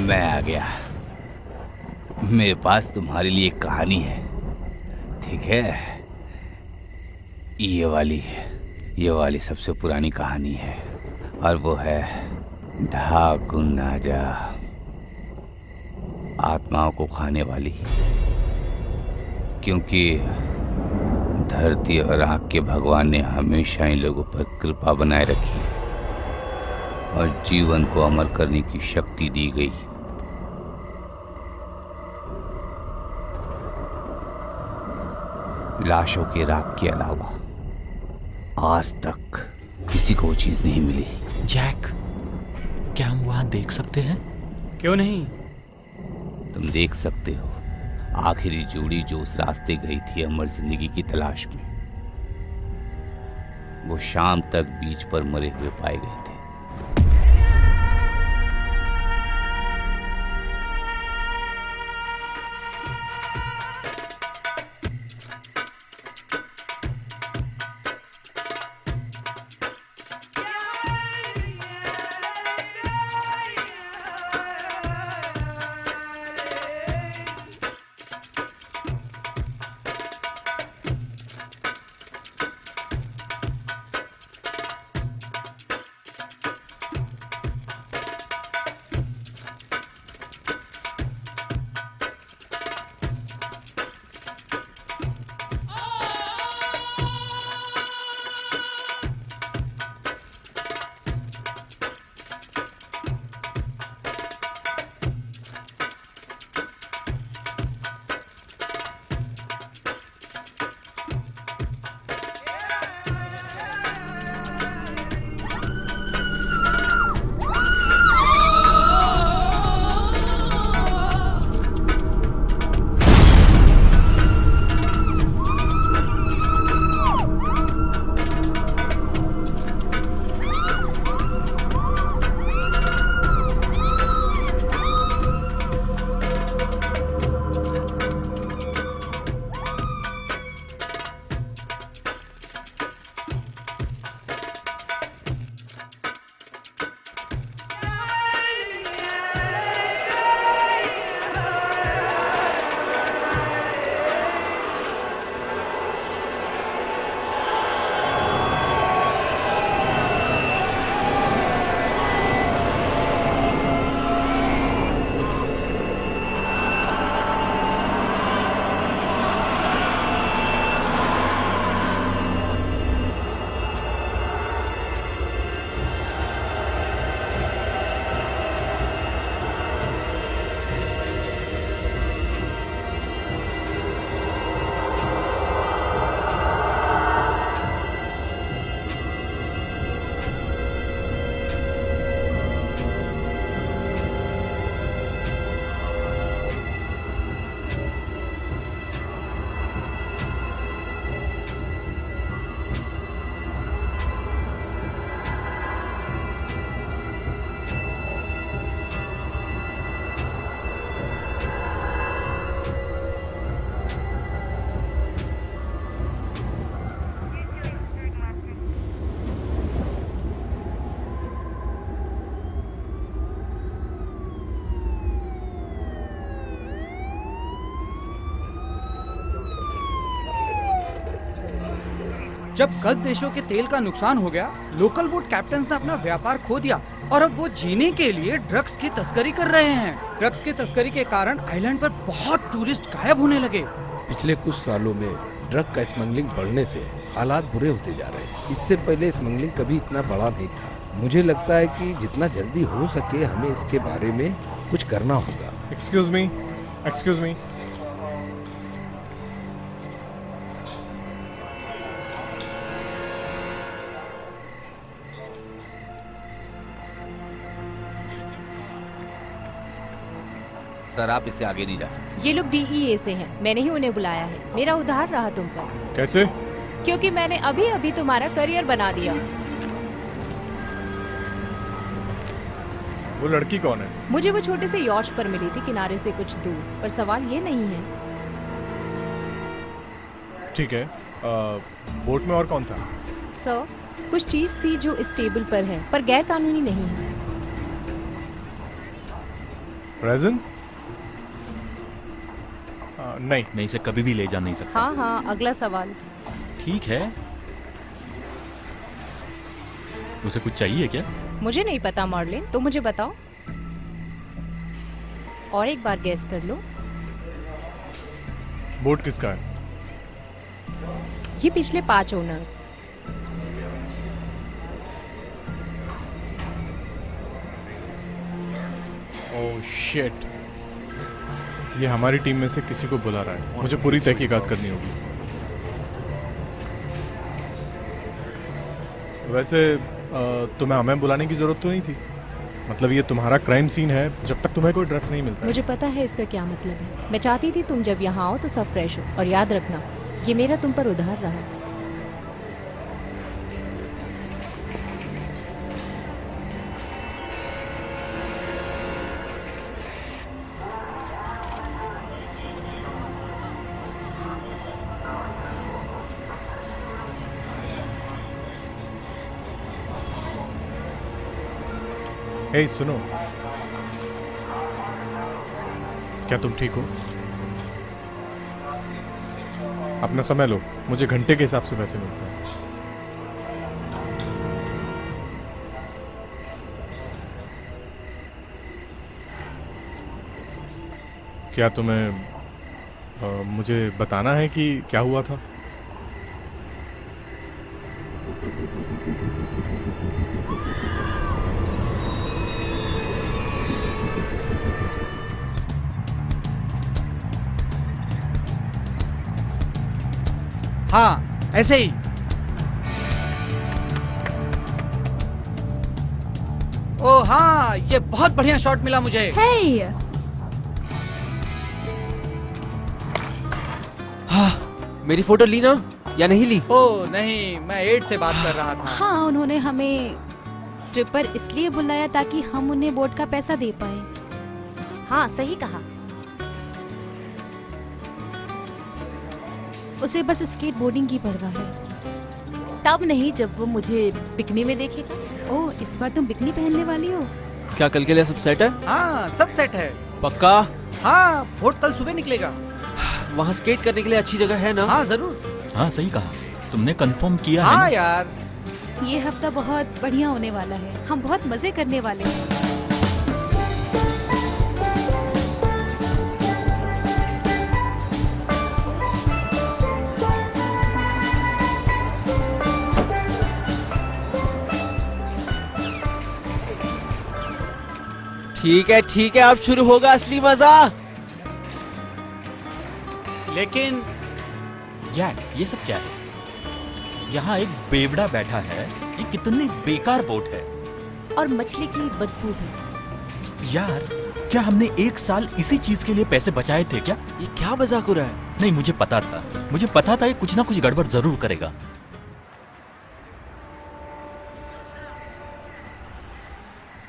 मैं आ गया। मेरे पास तुम्हारे लिए एक कहानी है, ठीक है? ये वाली सबसे पुरानी कहानी है, और वो है ढाकुर नाजा, आत्माओं को खाने वाली। क्योंकि धरती और आग के भगवान ने हमेशा इन लोगों पर कृपा बनाए रखी और जीवन को अमर करने की शक्ति दी गई। लाशों के राख के अलावा आज तक किसी को वो चीज नहीं मिली। जैक, क्या हम वहां देख सकते हैं? क्यों नहीं? तुम देख सकते हो, आखिरी जोड़ी जो उस रास्ते गई थी अमर जिंदगी की तलाश में, वो शाम तक बीच पर मरे हुए पाए गए थे। जब गल्फ देशों के तेल का नुकसान हो गया, लोकल बोट कैप्टन ने अपना व्यापार खो दिया और अब वो जीने के लिए ड्रग्स की तस्करी कर रहे हैं। ड्रग्स की तस्करी के कारण आइलैंड पर बहुत टूरिस्ट गायब होने लगे। पिछले कुछ सालों में ड्रग का स्मगलिंग बढ़ने से हालात बुरे होते जा रहे हैं। इससे पहले स्मगलिंग कभी इतना बड़ा नहीं था। मुझे लगता है कि जितना जल्दी हो सके हमें इसके बारे में कुछ करना होगा। Excuse me. सर, आप इससे आगे नहीं जा सकते। ये लोग DEA से हैं। मैंने ही उन्हें बुलाया है। मेरा उधार रहा तुम पर। कैसे? क्योंकि मैंने अभी अभी तुम्हारा करियर बना दिया। वो लड़की कौन है? मुझे वो छोटे से यॉच पर मिली थी, किनारे से कुछ दूर। पर सवाल ये नहीं है। ठीक है, बोट में और कौन था? सर, कुछ चीज थी जो इस टेबल पर है, पर गैर कानूनी नहीं है। प्रेजेंट? नहीं। नहीं से कभी भी ले जा नहीं सकता। हाँ हाँ, अगला सवाल। ठीक है। उसे कुछ चाहिए क्या? मुझे नहीं पता मॉर्लिन, तुम मुझे बताओ। और एक बार गैस कर लो। बोट किसका है? ये पिछले 5 ओनर्स। ओह शिट, ये हमारी टीम में से किसी को बुला रहा है। मुझे पूरी तहकीकात करनी होगी। वैसे तुम्हें हमें बुलाने की जरूरत तो नहीं थी। मतलब ये तुम्हारा क्राइम सीन है जब तक तुम्हें कोई ड्रग्स नहीं मिलता है। मुझे पता है इसका क्या मतलब है। मैं चाहती थी तुम जब यहाँ आओ तो सब फ्रेश हो। और याद रखना, ये मेरा तुम पर उधार रहा। हे सुनो, क्या तुम ठीक हो? अपना समय लो, मुझे घंटे के हिसाब से पैसे मिलते हैं। क्या तुम्हें मुझे बताना है कि क्या हुआ था? हाँ, ऐसे ही। ओ हाँ, ये बहुत बढ़िया शॉट मिला मुझे। हे, मेरी फोटो ली ना या नहीं ली? ओ नहीं, मैं एड से बात कर रहा था। हाँ, उन्होंने हमें ट्रिप पर इसलिए बुलाया ताकि हम उन्हें बोट का पैसा दे पाए। हाँ सही कहा। उसे बस स्केट बोर्डिंग की परवाह है। तब नहीं जब वो मुझे बिकनी में देखेगा। ओह, इस बार तुम बिकनी पहनने वाली हो? क्या कल के लिए सब सेट है? हाँ, सब सेट है। पक्का? हाँ, बोट कल सुबह निकलेगा। वहाँ स्केट करने के लिए अच्छी जगह है ना? हाँ जरूर। हाँ सही कहा। तुमने कंफर्म किया है हाँ ना? यार, ये हफ्ता बहुत बढ़िया होने वाला है। हम बहुत मजे करने वाले हैं। ठीक है, अब शुरू होगा असली मजा। लेकिन जैक, ये सब क्या है? यहाँ एक बेवड़ा बैठा है। ये कितनी बेकार बोट है। और मछली की बदबू भी। यार, क्या हमने 1 साल इसी चीज के लिए पैसे बचाए थे क्या? ये क्या मजाक हो रहा है? नहीं, मुझे पता था ये कुछ ना कुछ गड़बड़ जरूर करेगा।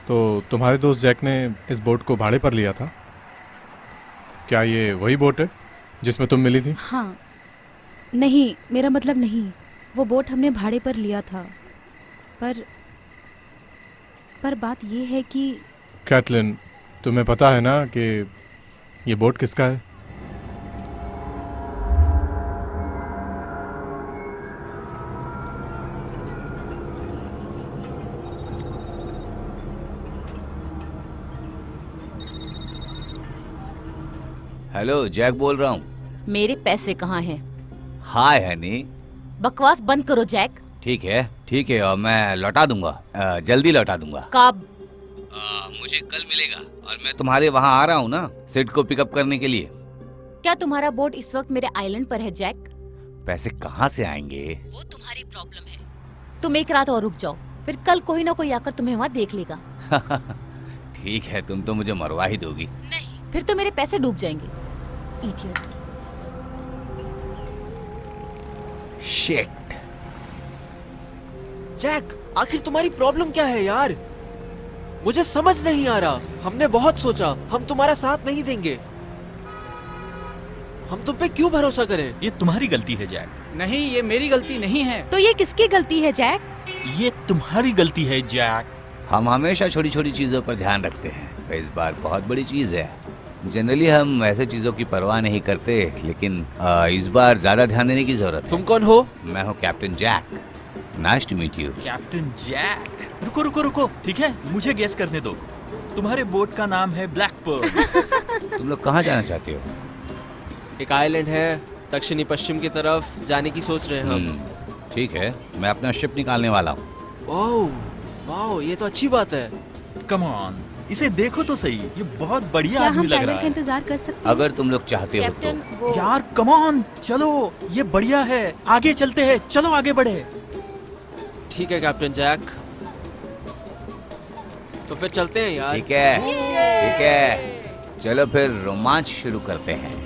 तो तुम्हारे दोस्त जैक ने इस बोट को भाड़े पर लिया था? क्या ये वही बोट है जिसमें तुम मिली थी? हाँ, नहीं, मेरा मतलब नहीं। वो बोट हमने भाड़े पर लिया था। पर बात ये है कि कैटलिन, तुम्हें पता है ना कि ये बोट किसका है? हेलो, जैक बोल रहा हूँ। मेरे पैसे कहाँ हैं? हाय हनी। बकवास बंद करो जैक। ठीक है, और मैं लौटा दूंगा, जल्दी लौटा दूंगा। कब? मुझे कल मिलेगा और मैं तुम्हारे वहाँ आ रहा हूँ ना, सिड को पिकअप करने के लिए। क्या तुम्हारा बोट इस वक्त मेरे आइलैंड पर है जैक? पैसे कहाँ से आएंगे? वो तुम्हारी प्रॉब्लम है। तुम एक रात और रुक जाओ, फिर कल कोई ना कोई आकर तुम्हें वहाँ देख लेगा। ठीक है, तुम तो मुझे मरवा ही दोगी। नहीं, फिर तो मेरे पैसे डूब जाएंगे। इडियट। शिट। जैक, आखिर तुम्हारी प्रॉब्लम क्या है यार? मुझे समझ नहीं आ रहा। हमने बहुत सोचा, हम तुम्हारा साथ नहीं देंगे। हम तुम पे क्यों भरोसा करें? ये तुम्हारी गलती है जैक। नहीं, ये मेरी गलती नहीं है। तो ये किसकी गलती है जैक? ये तुम्हारी गलती है जैक। हम हमेशा छोटी छोटी चीज़ों पर ध्यान रखते हैं, पर इस बार बहुत बड़ी चीज़ है। जनरली हम ऐसे चीज़ों की परवाह नहीं करते, लेकिन इस बार ज़्यादा ध्यान देने की ज़रूरत है। तुम कौन हो? मैं हूँ captain Jack. Nice to meet you. Captain Jack. रुको रुको रुको, ठीक है, मुझे गेस करने दो। तुम्हारे बोट का नाम है ब्लैक पर्ल। तुम लोग कहाँ जाना चाहते हो? एक आइलैंड है दक्षिणी पश्चिम की तरफ, जाने की सोच रहे हैं हम। ठीक है, मैं अपना शिप निकालने वाला हूँ। ओह वाह, ये तो अच्छी बात है। कम ऑन, इसे देखो तो सही, ये बहुत बढ़िया क्या आदमी हम लग पायलट रहा का है। इंतजार कर सकते हैं? अगर तुम लोग चाहते हो कैप्टन तो। वो यार कम ऑन, चलो, ये बढ़िया है, आगे चलते हैं, चलो आगे बढ़े। ठीक है कैप्टन जैक, तो फिर चलते हैं यार। ठीक है, ठीक है, चलो फिर रोमांच शुरू करते हैं।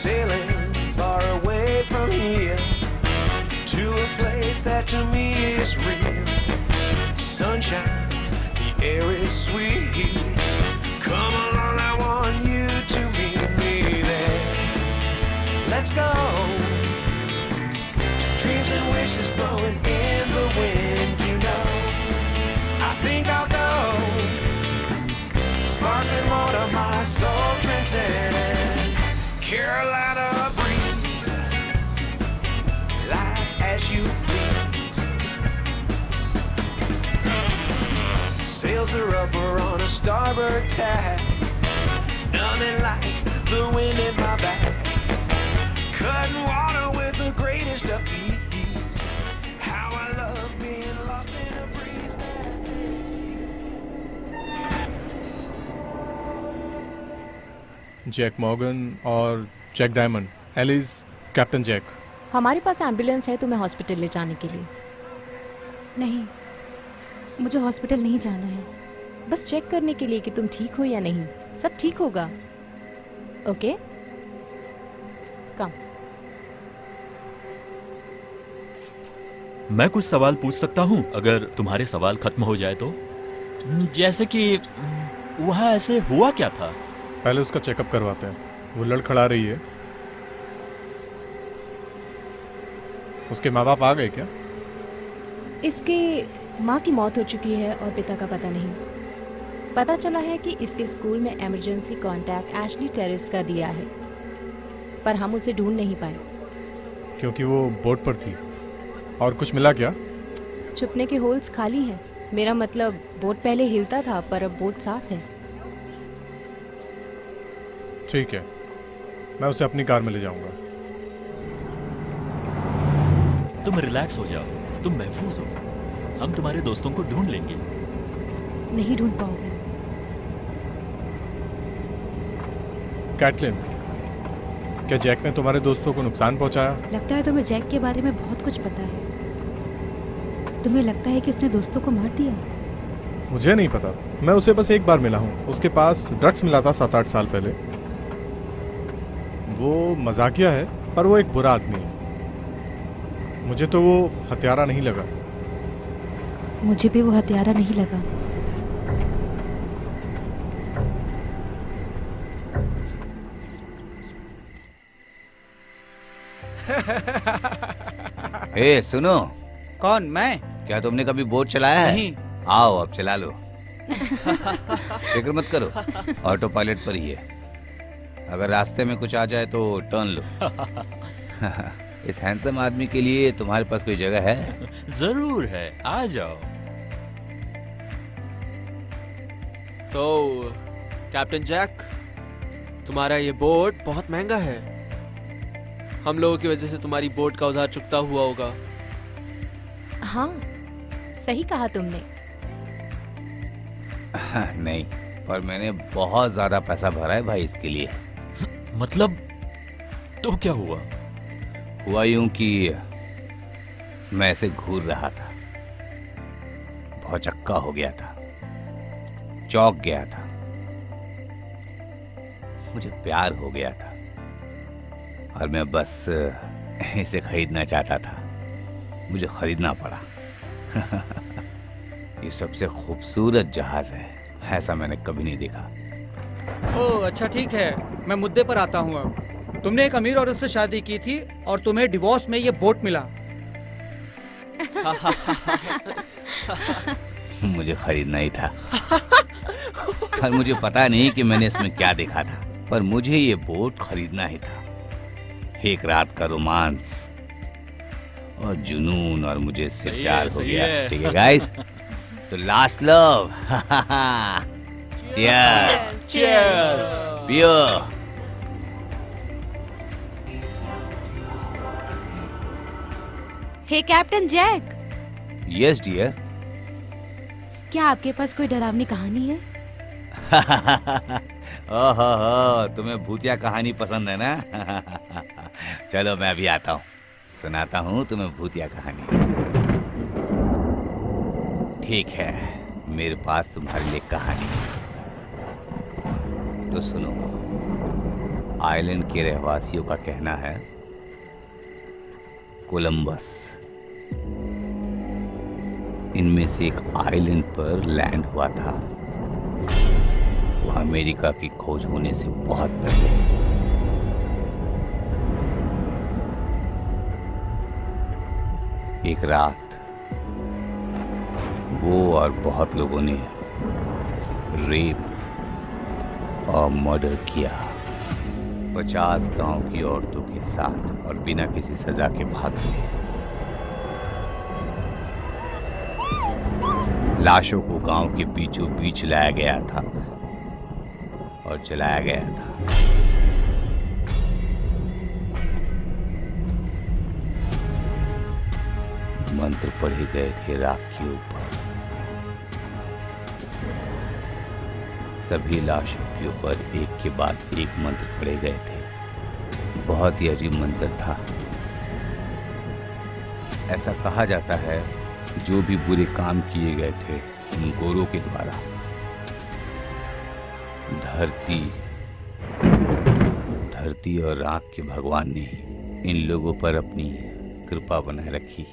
Sailing far away from here to a place that to me is real. Sunshine, the air is sweet. Come along, I want you to meet me there. Let's go. Dreams and wishes blowing in the wind, you know. I think I'll go. Sparkling water, my soul transcends. Carolina breeze, life as you please. Sails are up, we're on a starboard tack. Nothing like the wind in my back. Cutting water with the greatest of ease. How I love being lost in a breeze that takes me. Jack Morgan और Jack Diamond, Alice, captain Jack. हमारे पास ambulance है तुम्हें hospital ले जाने के लिए। नहीं, मुझे हॉस्पिटल नहीं जाना है। बस चेक करने के लिए कि तुम ठीक हो या नहीं। सब ठीक होगा। ओके, कम। मैं कुछ सवाल पूछ सकता हूँ अगर तुम्हारे सवाल खत्म हो जाए तो? जैसे कि वहाँ ऐसे हुआ क्या था? पहले उसका चेकअप करवाते हैं। वो लड़खड़ा रही है। उसके माँ बाप आ गए क्या? इसके माँ की मौत हो चुकी है और पिता का पता नहीं। पता चला है कि इसके स्कूल में इमरजेंसी कांटेक्ट एशली टेरेस का दिया है, पर हम उसे ढूंढ नहीं पाए क्योंकि वो बोट पर थी। और कुछ मिला क्या? छुपने के होल्स खाली हैं। मेरा मतलब बोट पहले हिलता था, पर अब बोट साफ है। ठीक है, मैं उसे अपनी कार में ले जाऊंगा। तुम रिलैक्स हो जाओ, तुम महफूज हो। हम तुम्हारे दोस्तों को ढूंढ लेंगे। नहीं ढूंढ पाओगे। कैटलिन, क्या जैक ने तुम्हारे दोस्तों को नुकसान पहुंचाया? लगता है तुम्हें जैक के बारे में बहुत कुछ पता है। तुम्हें लगता है कि उसने दोस्तों को मार दिया? मुझे नहीं पता, मैं उसे बस एक बार मिला हूँ। उसके पास ड्रग्स मिला था 7-8 साल पहले। वो मजाकिया है, पर वो एक बुरा आदमी है। मुझे तो वो हत्यारा नहीं लगा। मुझे भी वो हत्यारा नहीं लगा। ए सुनो, कौन? मैं? क्या तुमने कभी बोट चलाया है? नहीं। आओ अब चला लो। फिक्र मत करो, ऑटो पायलट पर ही है। अगर रास्ते में कुछ आ जाए तो टर्न लो। इस हैंडसम आदमी के लिए तुम्हारे पास कोई जगह है? जरूर है, आ जाओ। तो कैप्टन जैक, तुम्हारा ये बोट बहुत महंगा है। हम लोगों की वजह से तुम्हारी बोट का उधार चुकता हुआ होगा। हाँ, सही कहा तुमने। नहीं, पर मैंने बहुत ज्यादा पैसा भरा है भाई इसके लिए। मतलब तो क्या हुआ? हुआ यूं कि मैं ऐसे घूर रहा था, भौचक्का हो गया था, चौंक गया था। मुझे प्यार हो गया था और मैं बस इसे खरीदना चाहता था। मुझे खरीदना पड़ा। ये सबसे खूबसूरत जहाज है, ऐसा मैंने कभी नहीं देखा। ओह अच्छा ठीक है, मैं मुद्दे पर आता हूँ अब। तुमने एक अमीर औरत से शादी की थी और तुम्हें डिवोर्स में ये बोट मिला। मुझे खरीदना ही था और मुझे पता नहीं कि मैंने इसमें क्या देखा था, पर मुझे ये बोट खरीदना ही था। एक रात का रोमांस और जुनून और मुझे इससे सही प्यार है, हो सही गया। है। ठीक है गाइस, तो लास्ट लव। चीयर्स। Cheers! पियो। हे कैप्टन जैक, यस डियर। क्या आपके पास कोई डरावनी कहानी है? ओहो, तुम्हें भूतिया कहानी पसंद है ना? चलो मैं अभी आता हूँ, सुनाता हूँ तुम्हें भूतिया कहानी। ठीक है, मेरे पास तुम्हारे लिए कहानी है, तो सुनो। आइलैंड के रहवासियों का कहना है कोलंबस इनमें से एक आइलैंड पर लैंड हुआ था। वो अमेरिका की खोज होने से बहुत पहले। एक रात वो और बहुत लोगों ने रेप और मर्डर किया, 50 गांव की औरतों के साथ, और बिना किसी सजा के भाग गए। लाशों को गांव के बीचों बीच लाया गया था और जलाया गया था। मंत्र पढ़े गए थे राख के ऊपर। सभी लाशों के ऊपर एक के बाद एक मंत्र पढ़े गए थे। बहुत ही अजीब मंजर था। ऐसा कहा जाता है जो भी बुरे काम किए गए थे उन गोरों के द्वारा, धरती और राख के भगवान ने इन लोगों पर अपनी कृपा बनाए रखी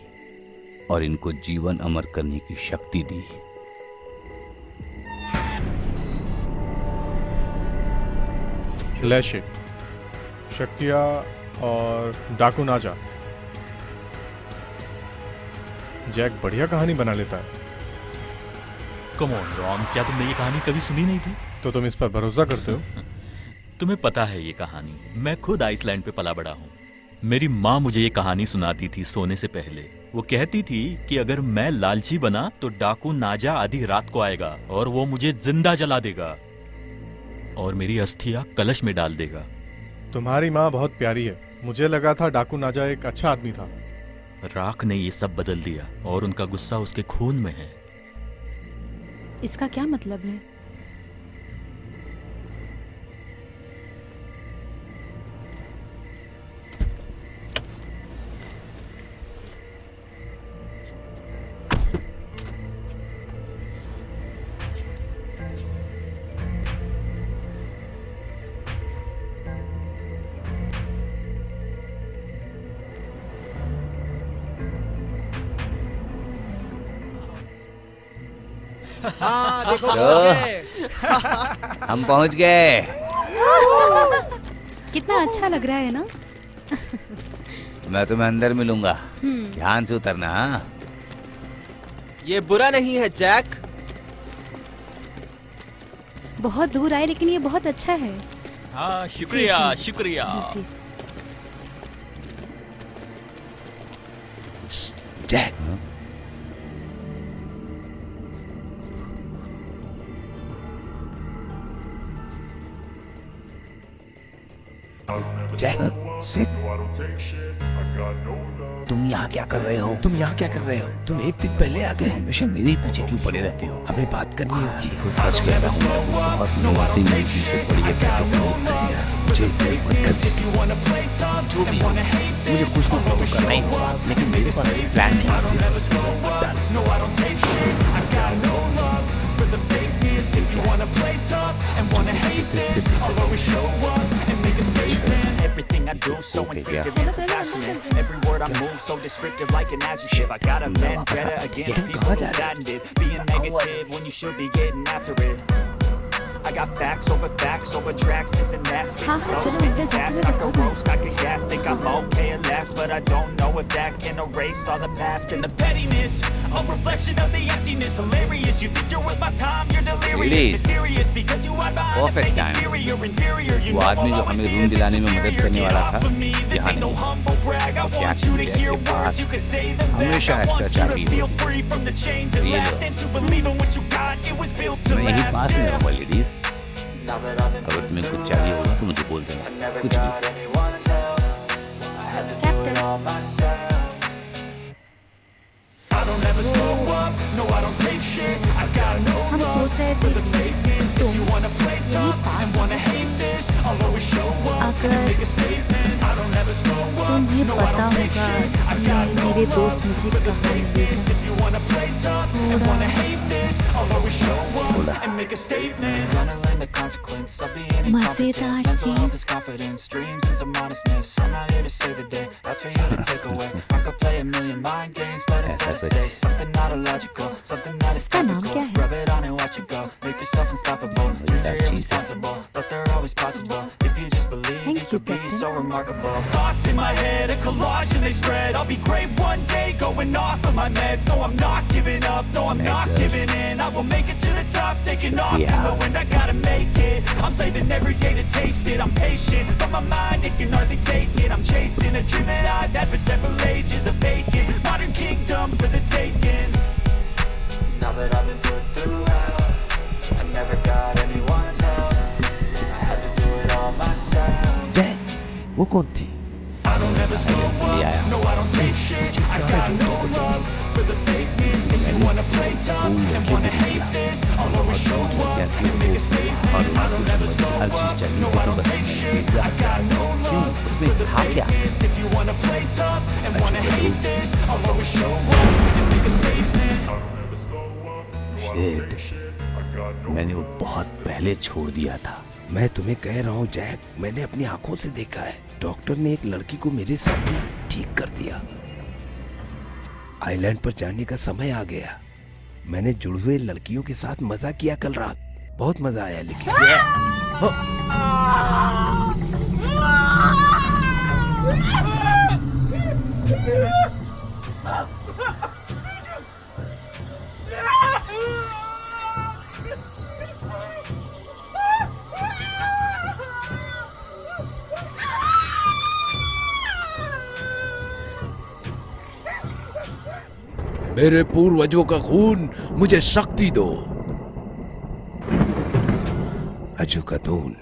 और इनको जीवन अमर करने की शक्ति दी। फ्लैश शक्तिया और डाकू नाजा। जैक बढ़िया कहानी बना लेता है। कम ऑन रॉन, क्या तुमने ये कहानी कभी सुनी नहीं थी? तो तुम इस पर भरोसा करते हो? तुम्हें पता है ये कहानी, मैं खुद आइसलैंड पे पला बड़ा हूँ। मेरी माँ मुझे ये कहानी सुनाती थी सोने से पहले। वो कहती थी कि अगर मैं लालची बना तो डाकू नाजा आधी रात को आएगा और वो मुझे जिंदा जला देगा और मेरी अस्थियां कलश में डाल देगा। तुम्हारी माँ बहुत प्यारी है। मुझे लगा था डाकू नाजा एक अच्छा आदमी था। राख ने ये सब बदल दिया और उनका गुस्सा उसके खून में है। इसका क्या मतलब है? हाँ देखो तो पहुंच गए। हम पहुंच गए। कितना अच्छा लग रहा है ना? मैं तुम्हें अंदर मिलूंगा, हम्म। ध्यान से उतरना। हाँ? ये बुरा नहीं है जैक। बहुत दूर आए लेकिन ये बहुत अच्छा है। हाँ शुक्रिया Safety. शुक्रिया। Easy. जैक, जैक, तुम यहाँ क्या कर रहे हो? तुम यहाँ क्या कर रहे हो? तुम एक दिन पहले आ गए, हमेशा मेरे ही पीछे क्यों पड़े रहते हो? हमें बात करनी होगी। कुछ सच कह रहा हूँ, बहुत लोगों से मेरे पीछे पड़ी है, पैसे कमाते हैं। मुझे कोई मत कर। जो भी हो, मुझे कुछ ना कुछ करना ही होगा, लेकिन मेरे पास एक प्लान नहीं Everything I do so instinctive and so passionate. Every word I move so descriptive like an adjective. I got a vendetta against people who patented being negative when you should be getting after it. I got facts over tracks, this and that. Spitting हाँ, slow, चलो, spitting अंदर fast, जाते I हुए can देखो। roast, I can gas. Think I'm okay at last, but I don't know if that can erase all the past. And the pettiness, a reflection of the emptiness. Hilarious, you think you're worth my time, you're delirious. Release. Mysterious, because you are behind the Perfect fake time. exterior, inferior. You वो know आदमी जो I'll हमें always room be दिलाने में मदद करने वाला था, Get off of me, this यहाँ ain't no नहीं है। humble brag. I क्या want you to कीजिए hear के words, pass you can say them back. हमेशा I want extra you to चाबी feel होती free from the chains that ये लो। last, and to believe in what you got, it was built to मैं यही last. पास में yeah. रहूँगा ladies. Now that I've been अगर put तुम्हें through कुछ चाहिए hell, होगा तो मुझे बोल I देना, never कुछ भी। got anyone's help. I had to do it all myself. I don't ever slow up, no I don't take shit. I got no हम love सोच रहे for थे the fakeness. If you wanna play tough and wanna hate this, I'll always show up अगर and make a statement. I don't ever slow up, तुम्हें no I पता don't take होगा shit. I कि got no मेरे love दोस्त मुझे for the कहानी fakeness. देगा। If you wanna play tough and थोड़ा wanna hate this, I'll always show up and make a statement. Gonna learn the consequence of being incompetent. मजेदार Mental चीज। health is confidence, dreams and some honestness. I'm not here to save the day, that's for you to take away. I could play a million mind games, but instead of say something not illogical, something that is इसका नाम typical. क्या है? Rub it on and watch it go. Make yourself unstoppable. Dreams are irresponsible, but they're always possible. If you just believe, Thank you you, could be Captain. so remarkable. Thoughts in my head, a collage and they spread. I'll be great one day, going off of my meds. No, I'm not giving up, no, I'm not giving in. I will make it to the top, taking off in the wind. I gotta make it. I'm saving every day to taste it. I'm patient, but my mind, it can hardly take it. I'm chasing a dream that I've had for several ages. A vacant modern kingdom for the taking. Now that I've been put through hell, I never got anyone's help. I had to do it all myself. जय, वो कौन थी? I don't ever slow ले आया। up, no I don't take shit. I got no love for the fakeness. If you wanna play tough and wanna hate this, I'll always show up and make a statement. I don't ever slow up, no I don't take shit. I got no love for the fakeness. If you wanna play tough and wanna hate this, I'll always show up and make a statement. I don't ever slow up, no I don't take shit. I got no मैंने वो बहुत पहले छोड़ दिया था। मैं तुम्हें कह रहा हूँ जैक, मैंने अपनी आंखों से देखा है। डॉक्टर ने एक लड़की को मेरे सामने ठीक कर दिया। आइलैंड पर जाने का समय आ गया। मैंने जुड़वे लड़कियों के साथ मजा किया कल रात, बहुत मजा आया। लेकिन मेरे पूर्वजों का खून मुझे शक्ति दो। अजू का दून।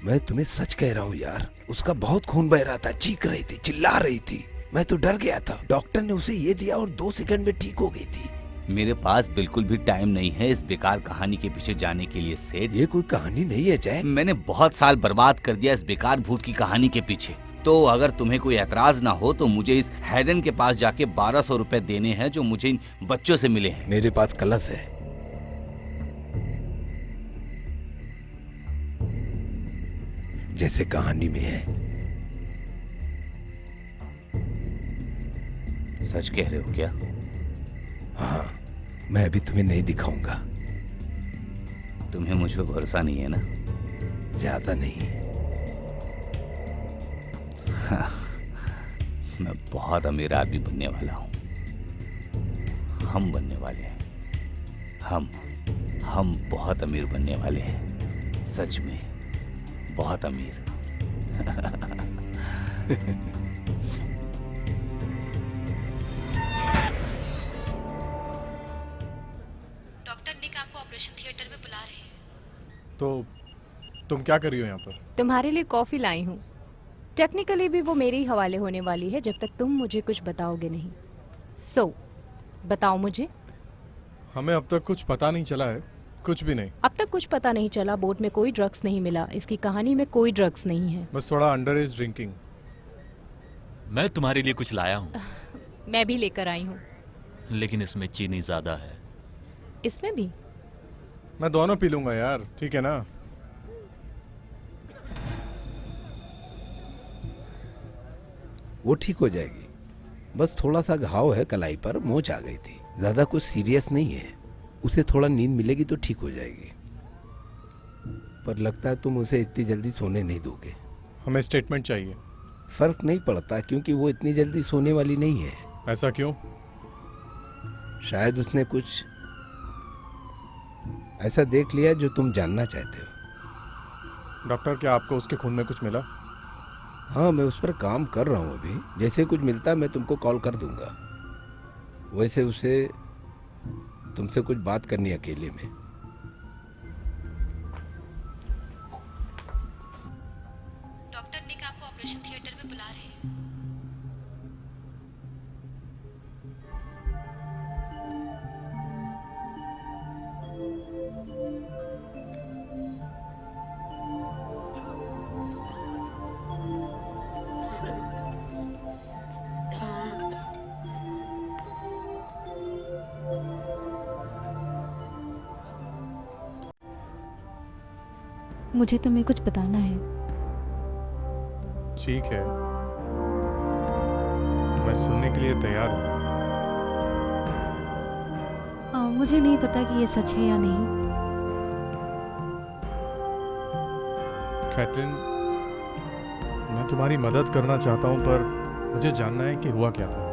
मैं तुम्हें सच कह रहा हूँ यार, उसका बहुत खून बह रहा था, चीख रही थी, चिल्ला रही थी। मैं तो डर गया था। डॉक्टर ने उसे ये दिया और 2 सेकंड में ठीक हो गई थी। मेरे पास बिल्कुल भी टाइम नहीं है इस बेकार कहानी के पीछे जाने के लिए सेठ। ये कोई कहानी नहीं है जैक। मैंने बहुत साल बर्बाद कर दिया इस बेकार भूत की कहानी के पीछे। तो अगर तुम्हें कोई एतराज ना हो तो मुझे इस हैडन के पास जाके 1200 रुपए देने हैं जो मुझे इन बच्चों से मिले हैं। मेरे पास कलश है। जैसे कहानी में है। सच कह रहे हो क्या? हाँ, मैं अभी तुम्हें नहीं दिखाऊंगा। तुम्हें मुझ पर भरोसा नहीं है ना? ज्यादा नहीं। हाँ, मैं बहुत अमीर आदमी बनने वाला हूँ। हम बनने वाले हैं। हम बहुत अमीर बनने वाले हैं। सच में बहुत अमीर। डॉक्टर निक आपको ऑपरेशन थिएटर में बुला रहे हैं। तो तुम क्या कर रही हो यहाँ पर? तुम्हारे लिए कॉफी लाई हूँ। टेक्निकली भी वो मेरे ही हवाले होने वाली है जब तक तुम मुझे कुछ बताओगे नहीं। सो बताओ मुझे। हमें अब तक कुछ पता नहीं चला है, कुछ भी नहीं। अब तक कुछ पता नहीं चला। बोट में कोई ड्रग्स नहीं मिला। इसकी कहानी में कोई ड्रग्स नहीं है। बस थोड़ा अंडर एज ड्रिंकिंग। मैं तुम्हारे लिए कुछ लाया हूँ, मैं भी लेकर आई हूँ। लेकिन इसमें चीनी ज्यादा है। इसमें भी? मैं दोनों पी लूंगा यार, ठीक है ना? वो ठीक हो जाएगी। बस थोड़ा सा घाव है कलाई पर, मोच आ गई थी, ज्यादा कुछ सीरियस नहीं है। उसे थोड़ा नींद मिलेगी तो ठीक हो जाएगी। पर लगता है तुम उसे इतनी जल्दी सोने नहीं दोगे। हमें स्टेटमेंट चाहिए। फर्क नहीं पड़ता क्योंकि वो इतनी जल्दी सोने वाली नहीं है। ऐसा क्यों? शायद उसने कुछ ऐसा देख लिया जो तुम जानना चाहते हो। डॉक्टर, क्या आपको उसके खून में कुछ मिला? हाँ, मैं उस पर काम कर रहा हूँ अभी। जैसे कुछ मिलता मैं तुमको कॉल कर दूंगा। वैसे उसे तुमसे कुछ बात करनी अकेले में। डॉक्टर निक आपको ऑपरेशन थिएटर में बुला रहे हैं। मुझे तुम्हें कुछ बताना है। ठीक है, मैं सुनने के लिए तैयार हूँ। मुझे नहीं पता कि ये सच है या नहीं। कैथरीन, मैं तुम्हारी मदद करना चाहता हूँ, पर मुझे जानना है कि हुआ क्या था।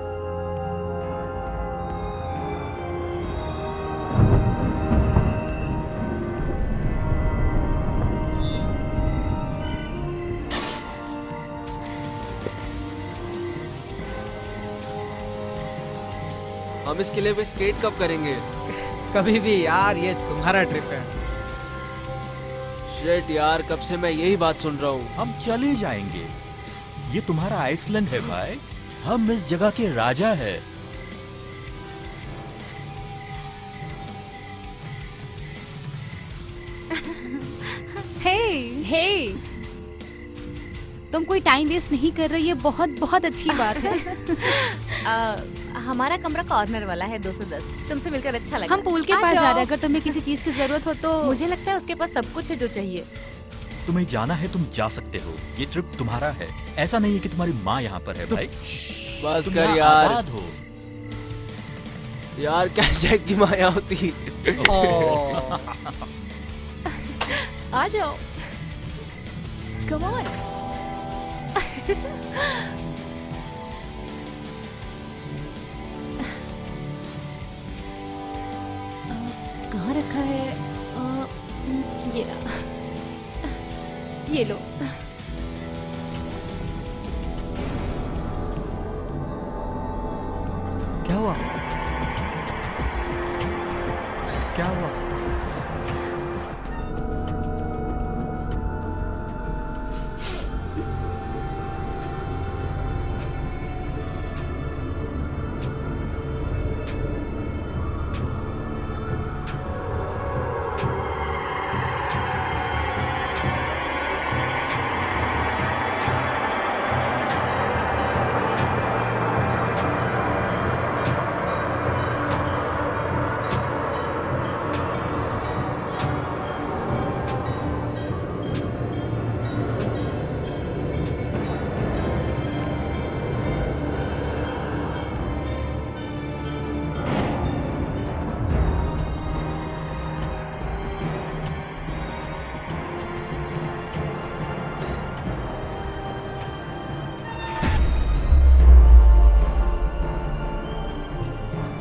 हम इस किले पे स्केट कब करेंगे? कभी भी यार, ये तुम्हारा ट्रिप है। शिट यार, कब से मैं यही बात सुन रहा हूँ। हम चले जाएंगे। ये तुम्हारा आइसलैंड है भाई, हम इस जगह के राजा है। हे हे, तुम कोई टाइम वेस्ट नहीं कर रही, ये बहुत बहुत अच्छी बात है। हमारा कमरा कॉर्नर वाला है 210। तुमसे मिलकर अच्छा लगा। हम पूल के आ पास जा जाओ। रहे हैं, अगर तुम्हें किसी चीज की जरूरत हो तो। मुझे लगता है उसके पास सब कुछ है जो चाहिए। तुम्हें जाना है, तुम जा सकते हो। ये ट्रिप तुम्हारा है। ऐसा नहीं है कि तुम्हारी माँ यहाँ पर है भाई। बस तुम कर यहाँ यार। आजाद हो। यार क्या जैक की माया होती। आ जाओ, कम ऑन। कहाँ रखा है? ये रहा। ये लो। क्या हुआ? क्या हुआ?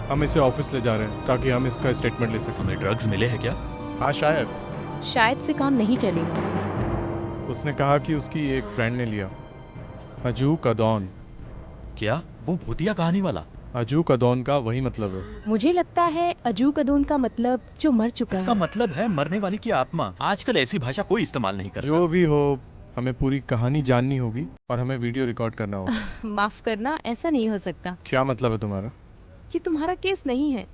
हम इसे ऑफिस ले जा रहे हैं ताकि हम इसका स्टेटमेंट ले सकें। हमें ड्रग्स मिले हैं क्या? हाँ शायद। शायद से काम नहीं चलेगा। उसने कहा कि उसकी एक फ्रेंड ने लिया। अजू कदौन। क्या वो भूतिया कहानी वाला? अजू कदौन का वही मतलब है। मुझे लगता है अजू कदून का मतलब जो मर चुका इसका है। मतलब है मरने वाली की आत्मा। आजकल ऐसी भाषा कोई इस्तेमाल नहीं करता। जो भी हो, हमें पूरी कहानी जाननी होगी और हमें वीडियो रिकॉर्ड करना होगा। माफ करना, ऐसा नहीं हो सकता। क्या मतलब है तुम्हारा? ये तुम्हारा केस नहीं है।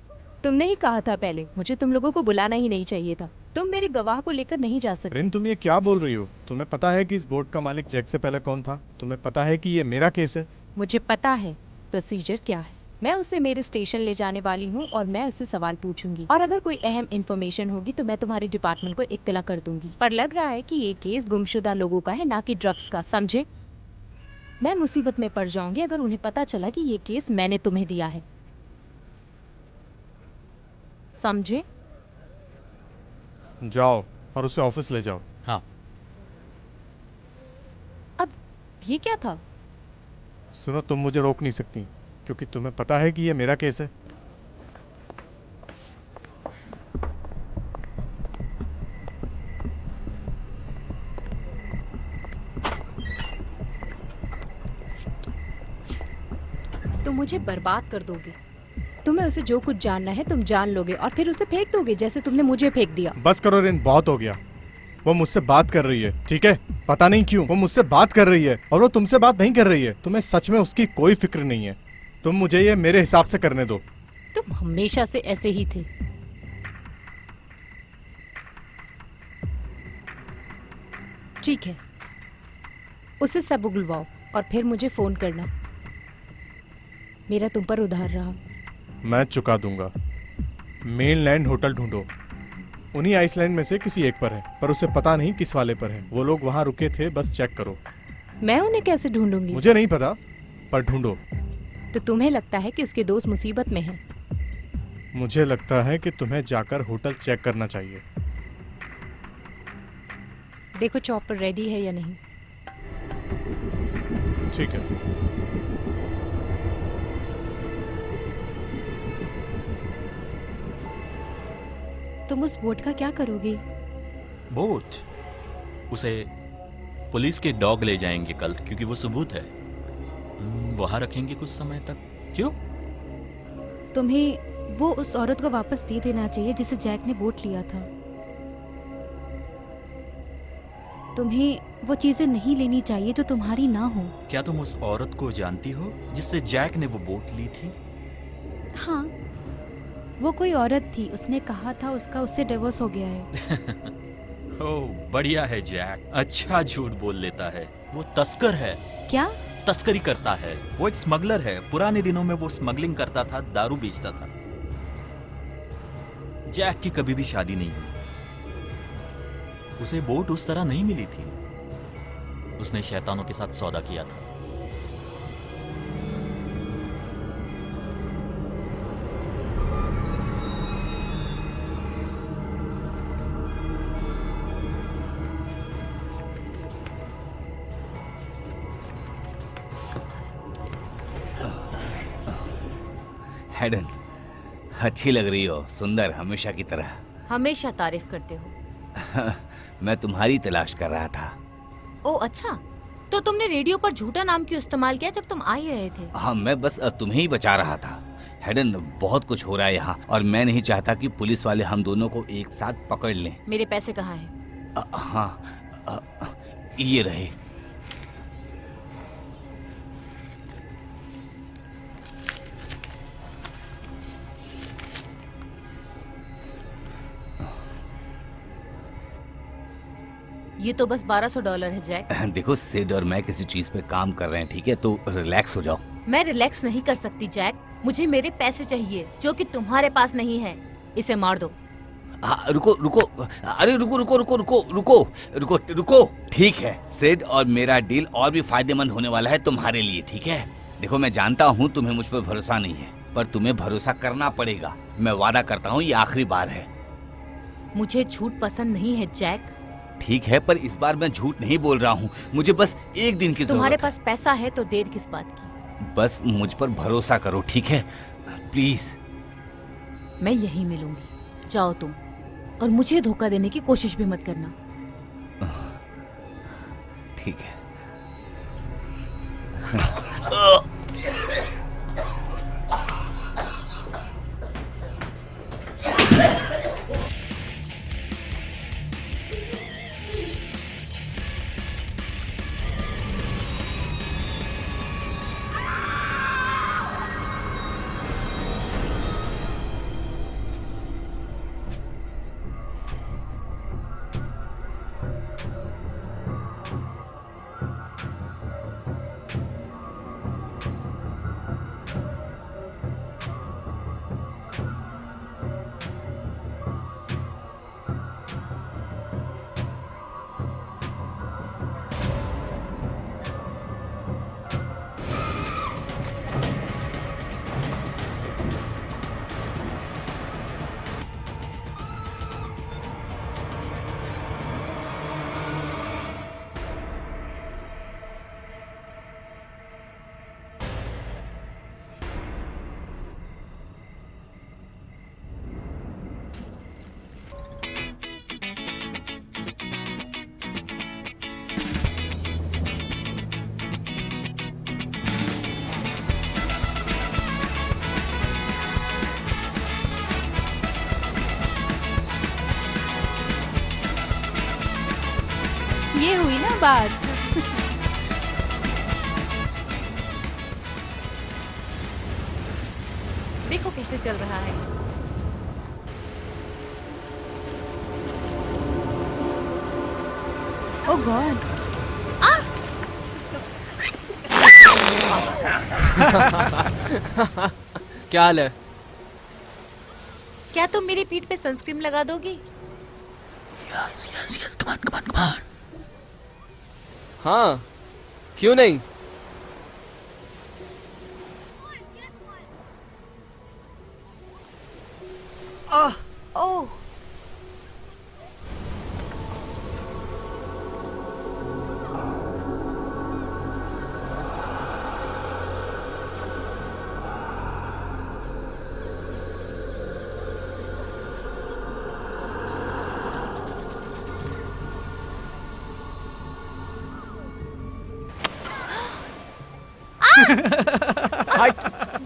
तुमने ही कहा था पहले, मुझे तुम लोगों को बुलाना ही नहीं चाहिए था। तुम मेरे गवाह को लेकर नहीं जा सकते। रिन, तुम ये क्या बोल रही हो? तुम्हें पता है कि इस बोट का मालिक जैक से पहले कौन था? तुम्हें पता है कि ये मेरा केस है? मुझे पता है प्रोसीजर क्या है। मैं उसे मेरे स्टेशन ले जाने वाली हूँ और मैं उससे सवाल पूछूंगी और अगर कोई अहम इन्फॉर्मेशन होगी तो मैं तुम्हारे डिपार्टमेंट को इत्तला कर दूंगी। पर लग रहा है कि ये केस गुमशुदा लोगों का है, ना कि ड्रग्स का, समझे? मैं मुसीबत में पड़ जाऊंगी अगर उन्हें पता चला कि ये केस मैंने तुम्हें दिया है, समझे? जाओ और उसे ऑफिस ले जाओ। हाँ। अब ये क्या था? सुनो, तुम मुझे रोक नहीं सकती क्योंकि तुम्हें पता है कि ये मेरा केस है। तुम मुझे बर्बाद कर दोगे। तुम्हें उसे जो कुछ जानना है तुम जान लोगे और फिर उसे फेंक दोगे जैसे तुमने मुझे फेंक दिया। बस करो रिन, बहुत हो गया। वो मुझसे बात कर रही है, ठीक है? पता नहीं क्यों वो मुझसे बात कर रही है और वो तुमसे बात नहीं कर रही है। तुम्हें सच में उसकी कोई फिक्र नहीं है। तुम मुझे ये मेरे हिसाब से करने दो। तुम हमेशा से ऐसे ही थे। ठीक है, उसे सब उगलवाओ और फिर मुझे फोन करना। मेरा तुम पर उधार रहा। मैं चुका दूंगा। मेनलैंड होटल ढूंढो, उन्हीं आइसलैंड में से किसी एक पर है, पर उसे पता नहीं किस वाले पर है। वो लोग वहां रुके थे, बस चेक करो। मैं उन्हें कैसे ढूंढूंगी? मुझे नहीं पता, पर ढूंढो। तो तुम्हें लगता है कि उसके दोस्त मुसीबत में हैं? मुझे लगता है कि तुम्हें जाकर होटल चेक करना चाहिए। देखो चॉपर रेडी है या नहीं। ठीक है। तुम उस बोट का क्या करोगे? बोट? उसे पुलिस के डॉग ले जाएंगे कल, क्योंकि वो सबूत है। वहां रखेंगे कुछ समय तक। क्यों? तुम्हें वो उस औरत को वापस दे देना चाहिए जिसे जैक ने बोट लिया था। तुम्हें वो चीजें नहीं लेनी चाहिए जो तुम्हारी ना हो। क्या तुम उस औरत को जानती हो जिससे जैक ने वो बोट ली थी? हाँ, वो कोई औरत थी। उसने कहा था उसका उससे डिवोर्स हो गया है। ओह बढ़िया है जैक, अच्छा झूठ बोल लेता है। वो तस्कर है। क्या? तस्करी करता है। वो एक स्मगलर है। पुराने दिनों में वो स्मगलिंग करता था, दारू बेचता था। जैक की कभी भी शादी नहीं हुई। उसे बोट उस तरह नहीं मिली थी। उसने शैतानों के साथ सौदा किया था। हेडन, अच्छी लग रही हो, सुंदर हमेशा की तरह। हमेशा तारीफ करते हो। मैं तुम्हारी तलाश कर रहा था। ओ अच्छा, तो तुमने रेडियो पर झूठा नाम क्यों इस्तेमाल किया जब तुम आ ही रहे थे? हाँ, मैं बस तुम्हें ही बचा रहा था। हेडन, बहुत कुछ हो रहा है यहाँ और मैं नहीं चाहता कि पुलिस वाले हम दोनों को एक साथ पकड़ लें। मेरे पैसे कहाँ हैं? हाँ, ये रहे। ये तो बस $1200 है जैक। देखो, सिड और मैं किसी चीज पे काम कर रहे हैं, ठीक है? तो रिलैक्स हो जाओ। मैं रिलैक्स नहीं कर सकती जैक। मुझे मेरे पैसे चाहिए जो कि तुम्हारे पास नहीं है। इसे मार दो। रुको रुको, अरे रुको रुको रुको रुको रुको रुको रुको। ठीक है, सिड और मेरा डील और भी फायदेमंद होने वाला है तुम्हारे लिए, ठीक है? देखो, मैं जानता हूँ तुम्हें मुझ पर भरोसा नहीं है, पर तुम्हें भरोसा करना पड़ेगा। मैं वादा करता हूँ ये आखिरी बार है। मुझे झूठ पसंद नहीं है जैक। ठीक है, पर इस बार मैं झूठ नहीं बोल रहा हूँ। मुझे बस एक दिन की तुम्हारे जरूरत है। पास पैसा है तो देर किस बात की? बस मुझ पर भरोसा करो, ठीक है? प्लीज। मैं यहीं मिलूंगी। जाओ तुम, और मुझे धोखा देने की कोशिश भी मत करना। ठीक है। ये हुई ना बात। देखो कैसे चल रहा है। ओ गॉड। क्या हाल है? क्या तुम मेरी पीठ पे सनस्क्रीन लगा दोगी? हाँ, क्यों नहीं? ओह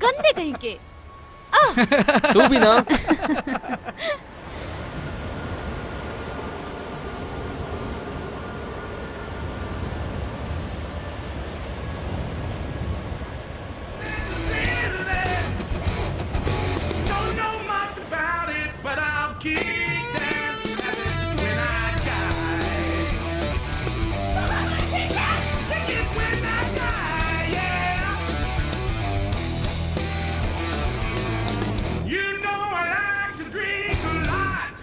गंदे कहीं के। तू भी ना। Don't know much about it, but I'll keep dancing when I die. Take it when I die, yeah. You know I like to drink a lot,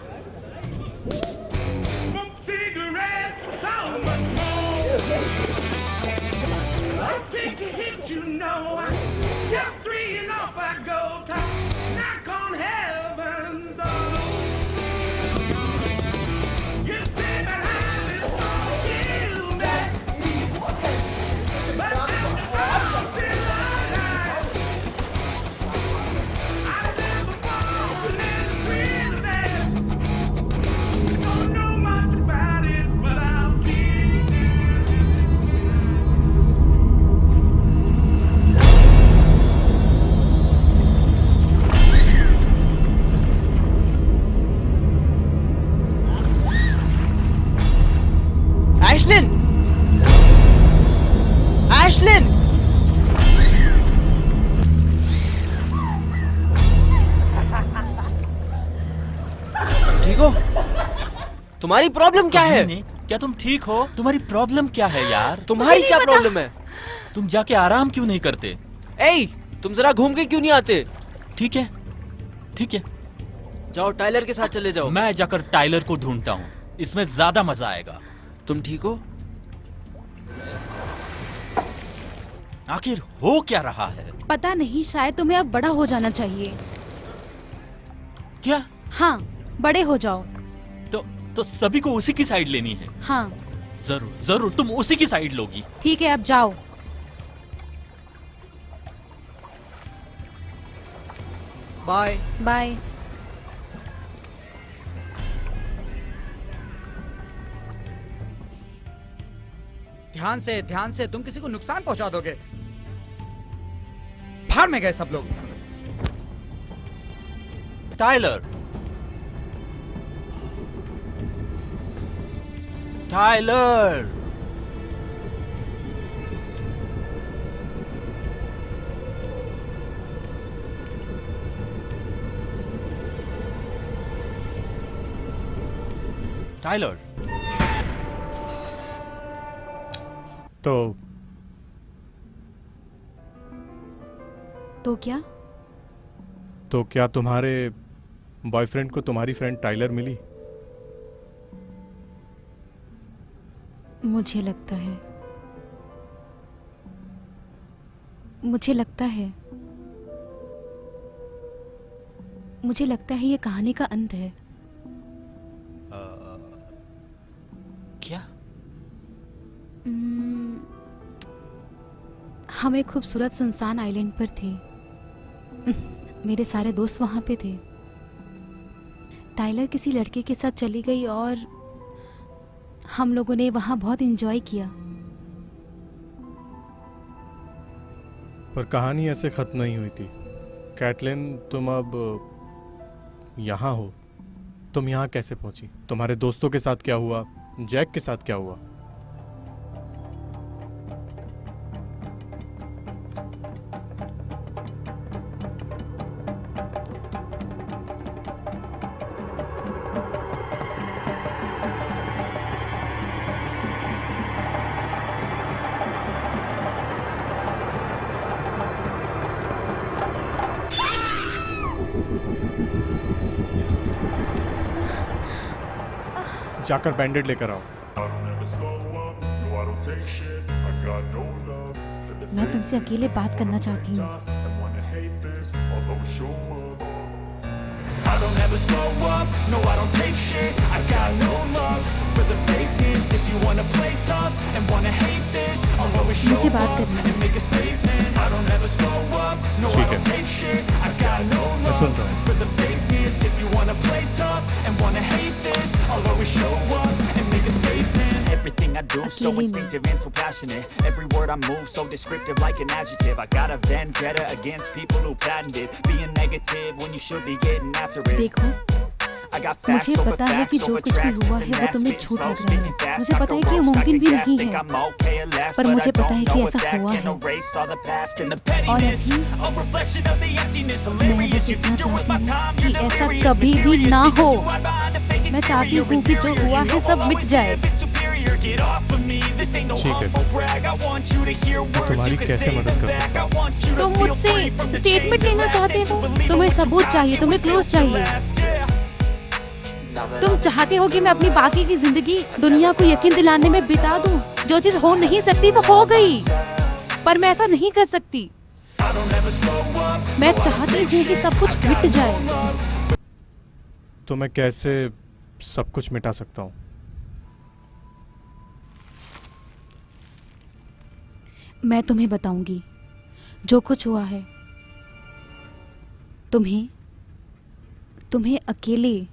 smoke cigarettes for so much more. I'll take a hit, you know. I count three and off I go. Knock on heaven's door. You say that I'm is gonna kill that, but I'm still alive. I've never fallen in the green of that. Don't know much about it, but I'll keep Ashlin! Ashlin! ठीक हो? तुम्हारी problem क्या है? नहीं, क्या तुम ठीक हो? तुम्हारी प्रॉब्लम क्या है यार? तुम्हारी क्या प्रॉब्लम है? तुम जाके आराम क्यों नहीं करते? ए, तुम जरा घूम के क्यों नहीं आते? ठीक है, ठीक है। जाओ टाइलर के साथ चले जाओ। मैं जाकर टाइलर को ढूंढता हूँ, इसमें ज्यादा मजा आएगा। तुम ठीक हो? आखिर हो क्या रहा है? पता नहीं, शायद तुम्हें अब बड़ा हो जाना चाहिए। क्या? हाँ, बड़े हो जाओ। तो सभी को उसी की साइड लेनी है? हाँ। जरूर जरूर, तुम उसी की साइड लोगी। ठीक है, अब जाओ। बाय। बाय। ध्यान से, तुम किसी को नुकसान पहुंचा दोगे। भाड़ में गए सब लोग। Tyler, Tyler, Tyler. तो क्या? तो क्या तुम्हारे बॉयफ्रेंड को तुम्हारी फ्रेंड टाइलर मिली? मुझे लगता है, मुझे लगता है ये कहानी का अंत है। क्या? हम एक खूबसूरत सुनसान आइलैंड पर थे। मेरे सारे दोस्त वहां पे थे। टाइलर किसी लड़के के साथ चली गई और हम लोगों ने वहां बहुत एंजॉय किया। पर कहानी ऐसे खत्म नहीं हुई थी। कैटलिन, तुम अब यहाँ हो। तुम यहाँ कैसे पहुंची? तुम्हारे दोस्तों के साथ क्या हुआ? जैक के साथ क्या हुआ? जाकर बैंडेड लेकर आओ। मैं तुमसे अकेले बात करना चाहती हूँ। I don't ever slow up, no I don't take shit. I got no love for the fakeness. If you wanna play tough and wanna hate this, I'll always show मुझे बात up करनी है। and make a statement. I don't ever slow up, no I don't take shit. I got no love for the fakeness. If you wanna play tough and wanna hate this, I'll always show up and make a statement. Everything I do so अकेले में। instinctive and so passionate. Every word I move so descriptive like an adjective. I got a vendetta against people who patented being negative when you should be getting after it. देखो, I got facts मुझे over पता है कि facts जो over कुछ भी tracks. हुआ This है and वो that, तुम्हें spitting झूठ slow, लग रहा spitting है। fast. मुझे I पता है go कि ये roast, I मुमकिन get भी gas, नहीं think है, I'm okay at last, पर but I मुझे पता है don't कि know ऐसा if that हुआ can है। erase all the past and the और pettiness. अभी A reflection of the emptiness. मैं Hilarious, बस you इतना think you're worth my चाहती time, हूँ कि you're ऐसा delirious, कभी भी mysterious, ना because हो। you hide behind a fake मैं चाहती exterior, हूँ कि जो inferior. हुआ You है know सब I'll मिट always be जाए। a bit superior. Get off of me, this ain't no ठीक है। humble brag. I want you to hear words, तुम्हारी you can कैसे say मदद them कर back. सकता I want you to तुम feel मुझसे free from the statement chains लेना that चाहते last हो, and believe तुम्हें what you सबूत got, चाहिए, it तुम्हें was क्लोज built to चाहिए। last, yeah. तुम चाहते हो कि मैं अपनी बाकी की जिंदगी दुनिया को यकीन दिलाने में बिता दूं, जो चीज हो नहीं सकती वो हो गई, पर मैं ऐसा नहीं कर सकती। मैं चाहती हूँ कि सब कुछ मिट जाए। तो मैं कैसे सब कुछ मिटा सकता हूँ? मैं तुम्हें बताऊंगी जो कुछ हुआ है। तुम्हें अकेले,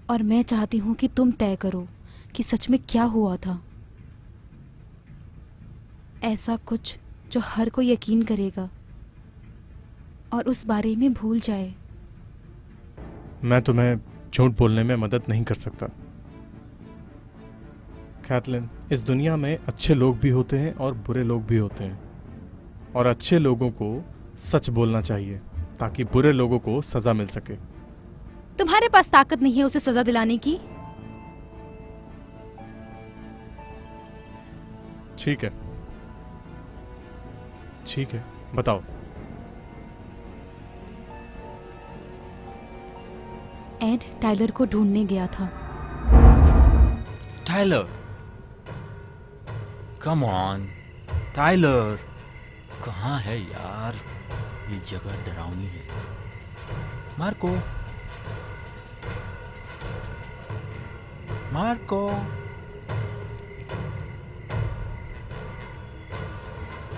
और मैं चाहती हूँ कि तुम तय करो कि सच में क्या हुआ था। ऐसा कुछ जो हर कोई यकीन करेगा और उस बारे में भूल जाए। मैं तुम्हें झूठ बोलने में मदद नहीं कर सकता। कैथलीन, इस दुनिया में अच्छे लोग भी होते हैं और बुरे लोग भी होते हैं, और अच्छे लोगों को सच बोलना चाहिए ताकि बुरे लोगों को सजा मिल सके। तुम्हारे पास ताकत नहीं है उसे सजा दिलाने की। ठीक है, ठीक है, बताओ। एड टाइलर को ढूंढने गया था। टाइलर, कम ऑन, टाइलर कहाँ है यार? ये जगह डरावनी है। मार्को, मार्को,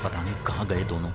पता नहीं कहाँ गए दोनों।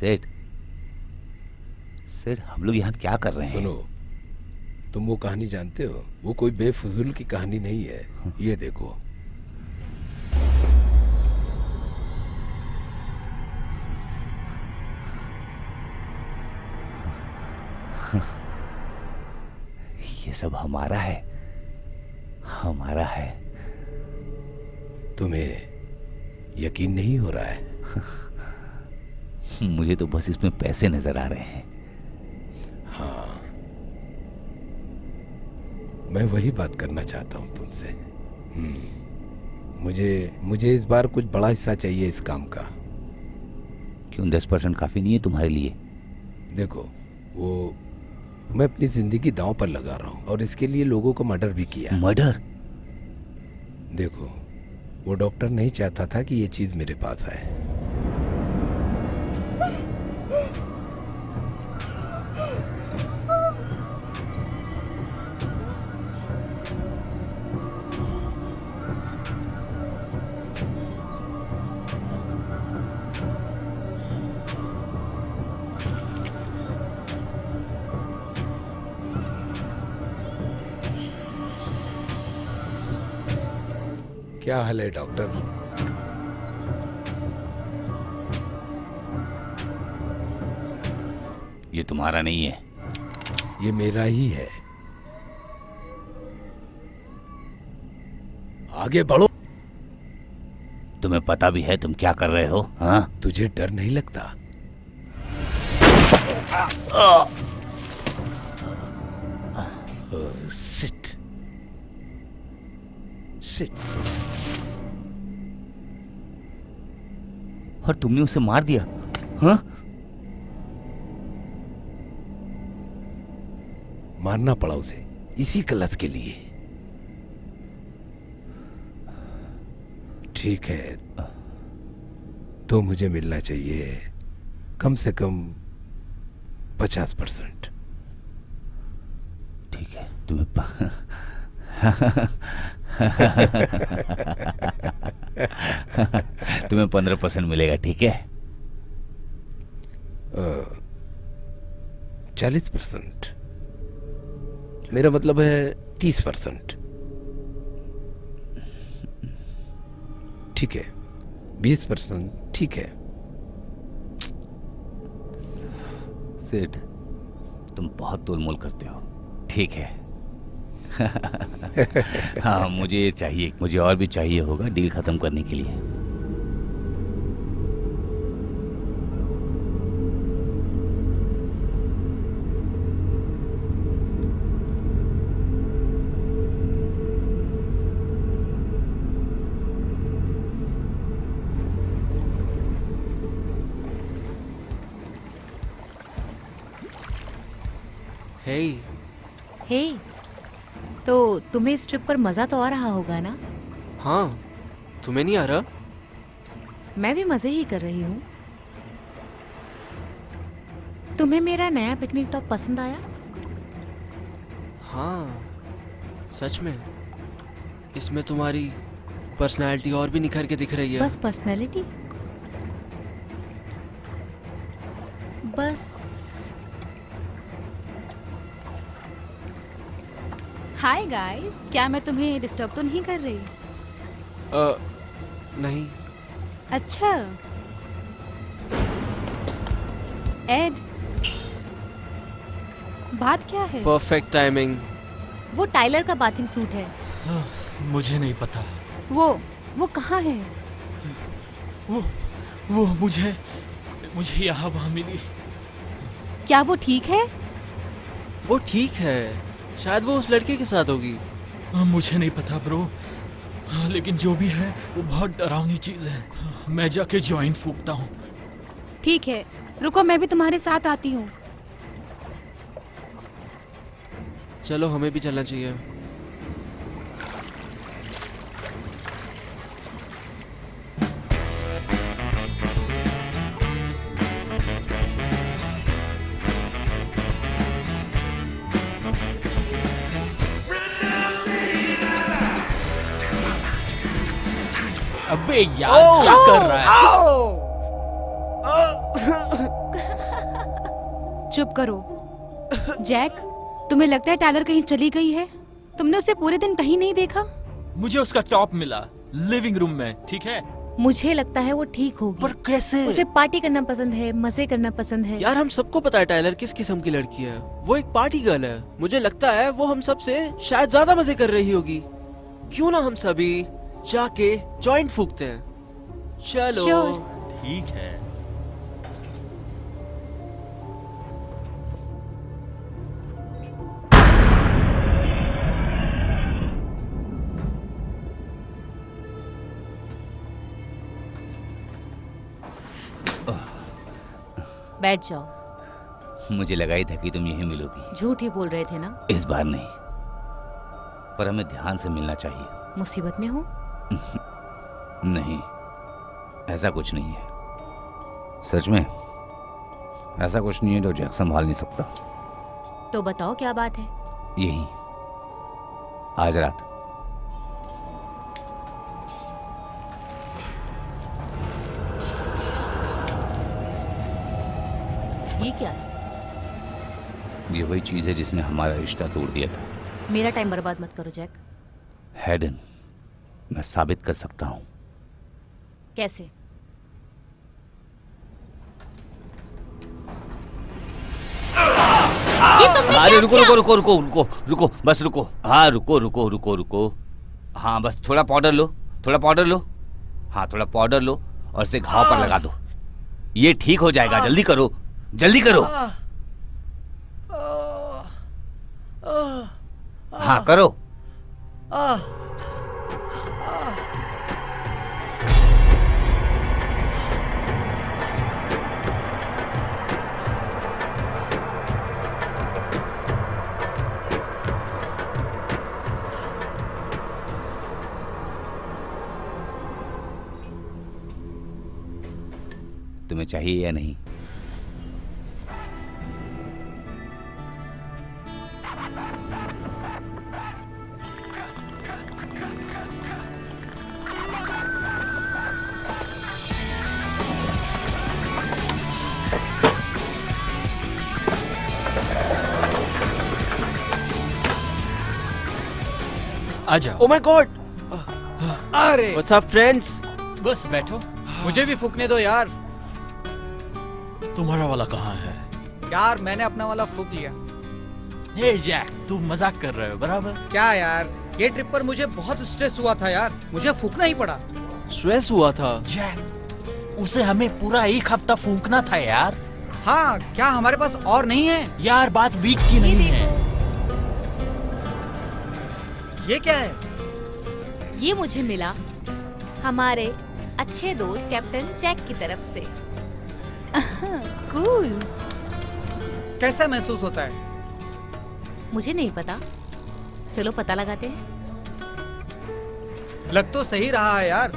सेठ, सेठ, हम लोग यहाँ क्या कर रहे हैं? सुनो, तुम वो कहानी जानते हो? वो कोई बेफजूल की कहानी नहीं है। ये देखो। ये सब हमारा है, हमारा है। तुम्हें यकीन नहीं हो रहा है? मुझे तो बस इसमें पैसे नजर आ रहे हैं। हाँ, मैं वही बात करना चाहता हूँ तुमसे। मुझे इस बार कुछ बड़ा हिस्सा चाहिए इस काम का। क्यों 10% काफी नहीं है तुम्हारे लिए? देखो, वो मैं अपनी जिंदगी दांव पर लगा रहा हूँ और इसके लिए लोगों को मर्डर भी किया। मर्डर? देखो, वो डॉक्टर नहीं चाहता था कि ये चीज मेरे पास आए। क्या हाल है डॉक्टर? ये तुम्हारा नहीं है। ये मेरा ही है। आगे बढ़ो। तुम्हें पता भी है तुम क्या कर रहे हो? हाँ, तुझे डर नहीं लगता? Sit sit. और तुमने उसे मार दिया? हाँ? मारना पड़ा उसे इसी क्लास के लिए। ठीक है, तो मुझे मिलना चाहिए कम से कम 50%। ठीक है, तुम्हें तुम्हें 15% मिलेगा, ठीक है? 40%। मेरा मतलब है 30%। ठीक है, 20%। ठीक है। सेठ, तुम बहुत तोलमोल करते हो। ठीक है। हाँ, मुझे ये चाहिए, मुझे और भी चाहिए होगा डील खत्म करने के लिए। हे, हे, तो तुम्हें इस ट्रिप पर मजा तो आ रहा होगा ना? हाँ, तुम्हें नहीं आ रहा? मैं भी मजे ही कर रही हूँ। तुम्हें मेरा नया पिकनिक टॉप पसंद आया? हाँ, सच में। इसमें तुम्हारी पर्सनालिटी और भी निखर के दिख रही है। बस पर्सनैलिटी? बस। हाय गाइस, क्या मैं तुम्हें डिस्टर्ब तो नहीं कर रही? नहीं। अच्छा। एड, बात क्या है? Perfect timing. वो टाइलर का बाथिंग सूट है। मुझे नहीं पता। वो कहाँ है? वो मुझे यहाँ वहाँ मिली। क्या वो ठीक है? वो ठीक है, शायद वो उस लड़के के साथ होगी। मुझे नहीं पता ब्रो, लेकिन जो भी है वो बहुत डरावनी चीज है। मैं जाके जॉइंट फूकता हूँ। ठीक है, रुको, मैं भी तुम्हारे साथ आती हूँ। चलो, हमें भी चलना चाहिए। अबे यार, क्या कर रहा है? चुप करो। जैक, तुम्हें लगता है टाइलर कहीं चली गई है? तुमने उसे पूरे दिन कहीं नहीं देखा? मुझे उसका टॉप मिला लिविंग रूम में, ठीक है? मुझे लगता है वो ठीक होगी। पर कैसे? उसे पार्टी करना पसंद है, मजे करना पसंद है। यार, हम सबको पता है टाइलर किस किस्म की लड़की है। वो एक पार्टी गर्ल है। मुझे लगता है वो हम सब से शायद ज्यादा मजे कर रही होगी। क्यों ना हम सभी जाके जॉइंट फूकते हैं? चलो। Sure. ठीक है। बैठ जाओ। मुझे लगा ही था कि तुम यहीं मिलोगी। झूठ ही बोल रहे थे ना? इस बार नहीं, पर हमें ध्यान से मिलना चाहिए। मुसीबत में हो? नहीं, ऐसा कुछ नहीं है। सच में ऐसा कुछ नहीं है जो जैक संभाल नहीं सकता। तो बताओ क्या बात है? यही, आज रात। ये क्या है? ये वही चीज है जिसने हमारा रिश्ता तोड़ दिया था। मेरा टाइम बर्बाद मत करो जैक। हैडन, मैं साबित कर सकता हूं। अरे रुको रुको रुको रुको रुको रुको बस रुको। हाँ रुको रुको रुको रुको। हाँ बस थोड़ा पाउडर लो, थोड़ा पाउडर लो। हाँ थोड़ा पाउडर लो और इसे घाव पर लगा दो, ये ठीक हो जाएगा। जल्दी करो, जल्दी करो। हाँ करो। तुम्हें चाहिए या नहीं? आ जाओ। Oh my God. अरे व्हाट्स अप फ्रेंड्स? बस बैठो। मुझे भी फूकने दो यार। तुम्हारा वाला कहाँ है? यार मैंने अपना वाला फूक लिया। हे जैक, तू मजाक कर रहे हो बराबर? क्या यार, ये ट्रिप पर मुझे बहुत स्ट्रेस हुआ था यार, मुझे फूकना ही पड़ा। स्ट्रेस हुआ था? जैक, उसे हमें पूरा एक हफ्ता फूकना था यार। हाँ, क्या हमारे पास और नहीं है? यार बात वीक की नहीं है। ये क्या है? ये मुझे मिला हमारे अच्छे दोस्त कैप्टन जैक की तरफ से। कूल। कैसा महसूस होता है? मुझे नहीं पता, चलो पता लगाते हैं। लग तो सही रहा है यार।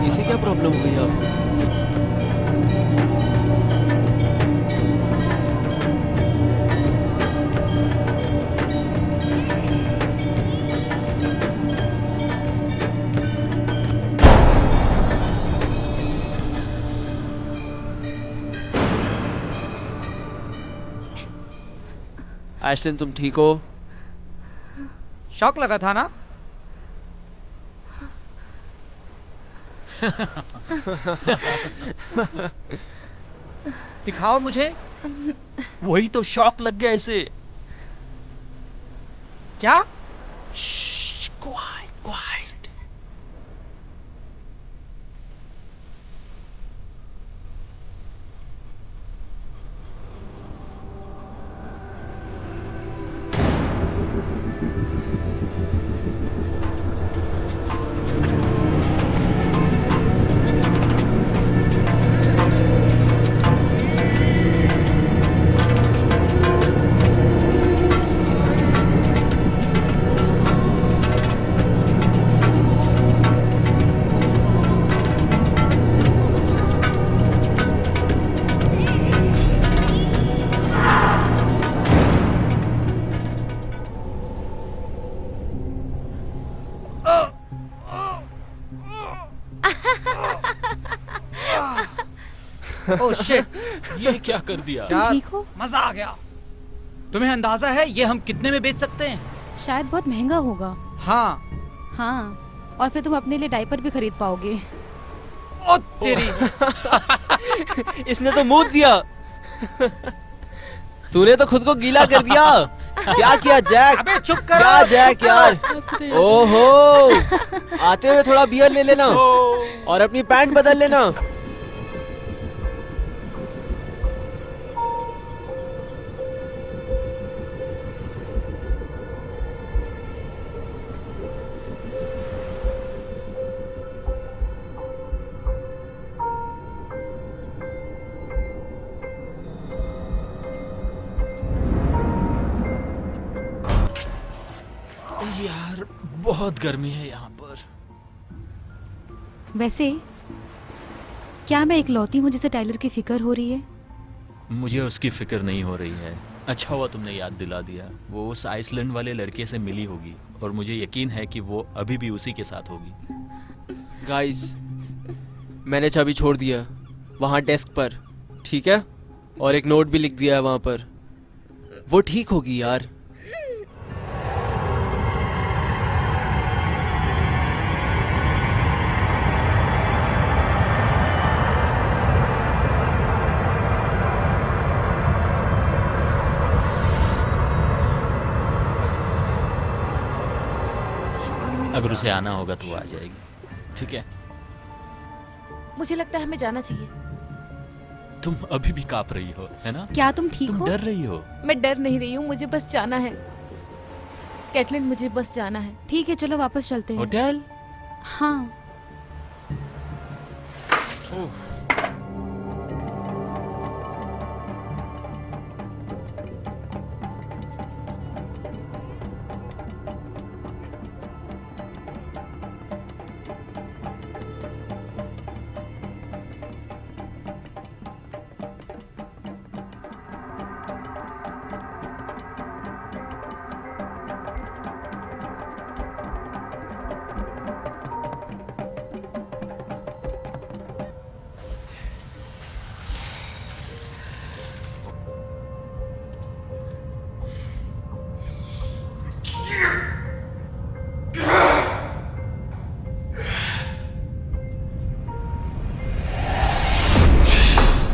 इसे क्या प्रॉब्लम हो गई आपको? एशलिन तुम ठीक हो? शॉक लगा था ना? दिखाओ मुझे। वही तो, शॉक लग गया इसे। क्या? Quite quite. ओह शिट, ये क्या कर दिया? यार ठीक हो? मजा आ गया। तुम्हें अंदाजा है ये हम कितने में बेच सकते हैं? शायद बहुत महंगा होगा। हाँ। हाँ, और फिर तुम अपने लिए डायपर भी खरीद पाओगे। ओ तेरी। इसने तो मुंह दिया। तूने तो खुद को गीला कर दिया। क्या किया जैक? अबे चुप कर। क्या जैक यार? ओहो, आते हुए थोड़ा बियर ले लेना और अपनी पैंट बदल लेना। यार बहुत गर्मी है यहाँ पर। वैसे क्या मैं इकलौती हूँ जिसे टाइलर की फिक्र हो रही है? मुझे उसकी फिक्र नहीं हो रही है। अच्छा हुआ तुमने याद दिला दिया। वो उस आइसलैंड वाले लड़के से मिली होगी और मुझे यकीन है कि वो अभी भी उसी के साथ होगी। गाइस, मैंने चाबी छोड़ दिया वहाँ डेस्क पर, ठीक है? और एक नोट भी लिख दिया है वहाँ पर। वो ठीक होगी यार। अगर उसे आना होगा तो वो आ जाएगी, ठीक है? मुझे लगता है हमें जाना चाहिए। तुम अभी भी कांप रही हो, है ना? क्या तुम ठीक तुम हो? डर रही हो। मैं डर नहीं रही हूँ, मुझे बस जाना है। कैटलिन, मुझे बस जाना है। ठीक है, चलो वापस चलते हैं। होटल? हाँ।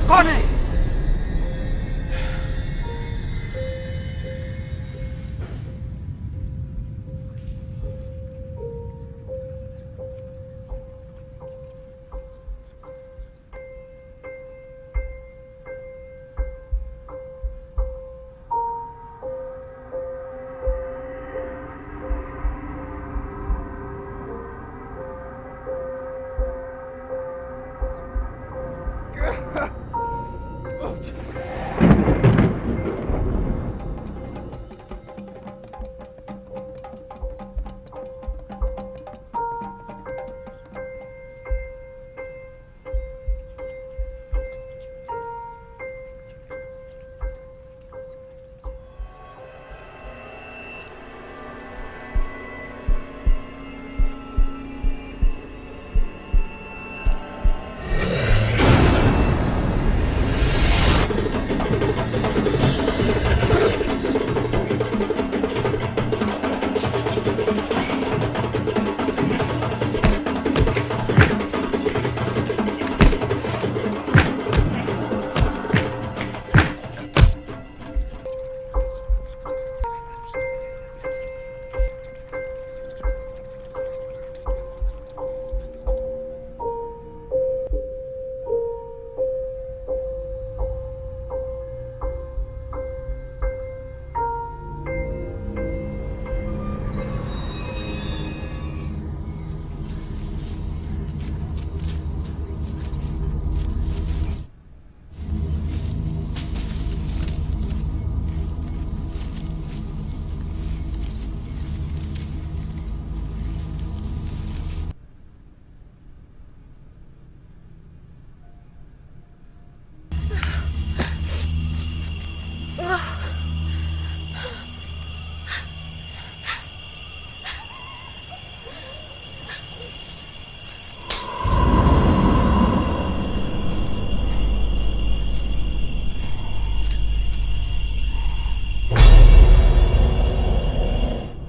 कौन है?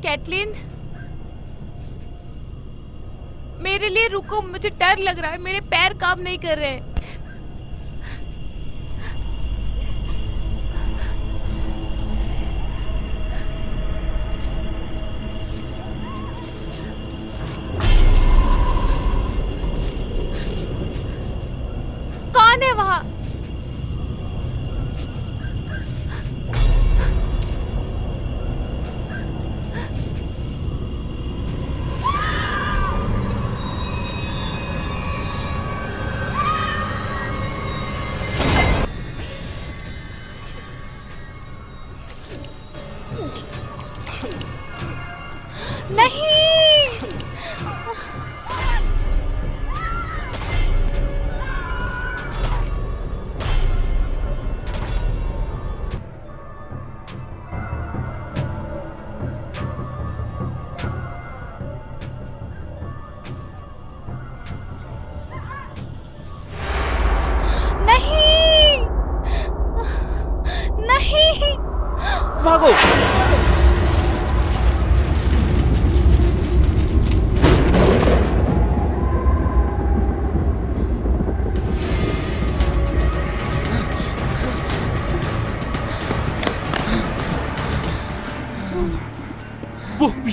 कैटलिन, मेरे लिए रुको, मुझे डर लग रहा है, मेरे पैर काम नहीं कर रहे। कौन है वहां? नहीं,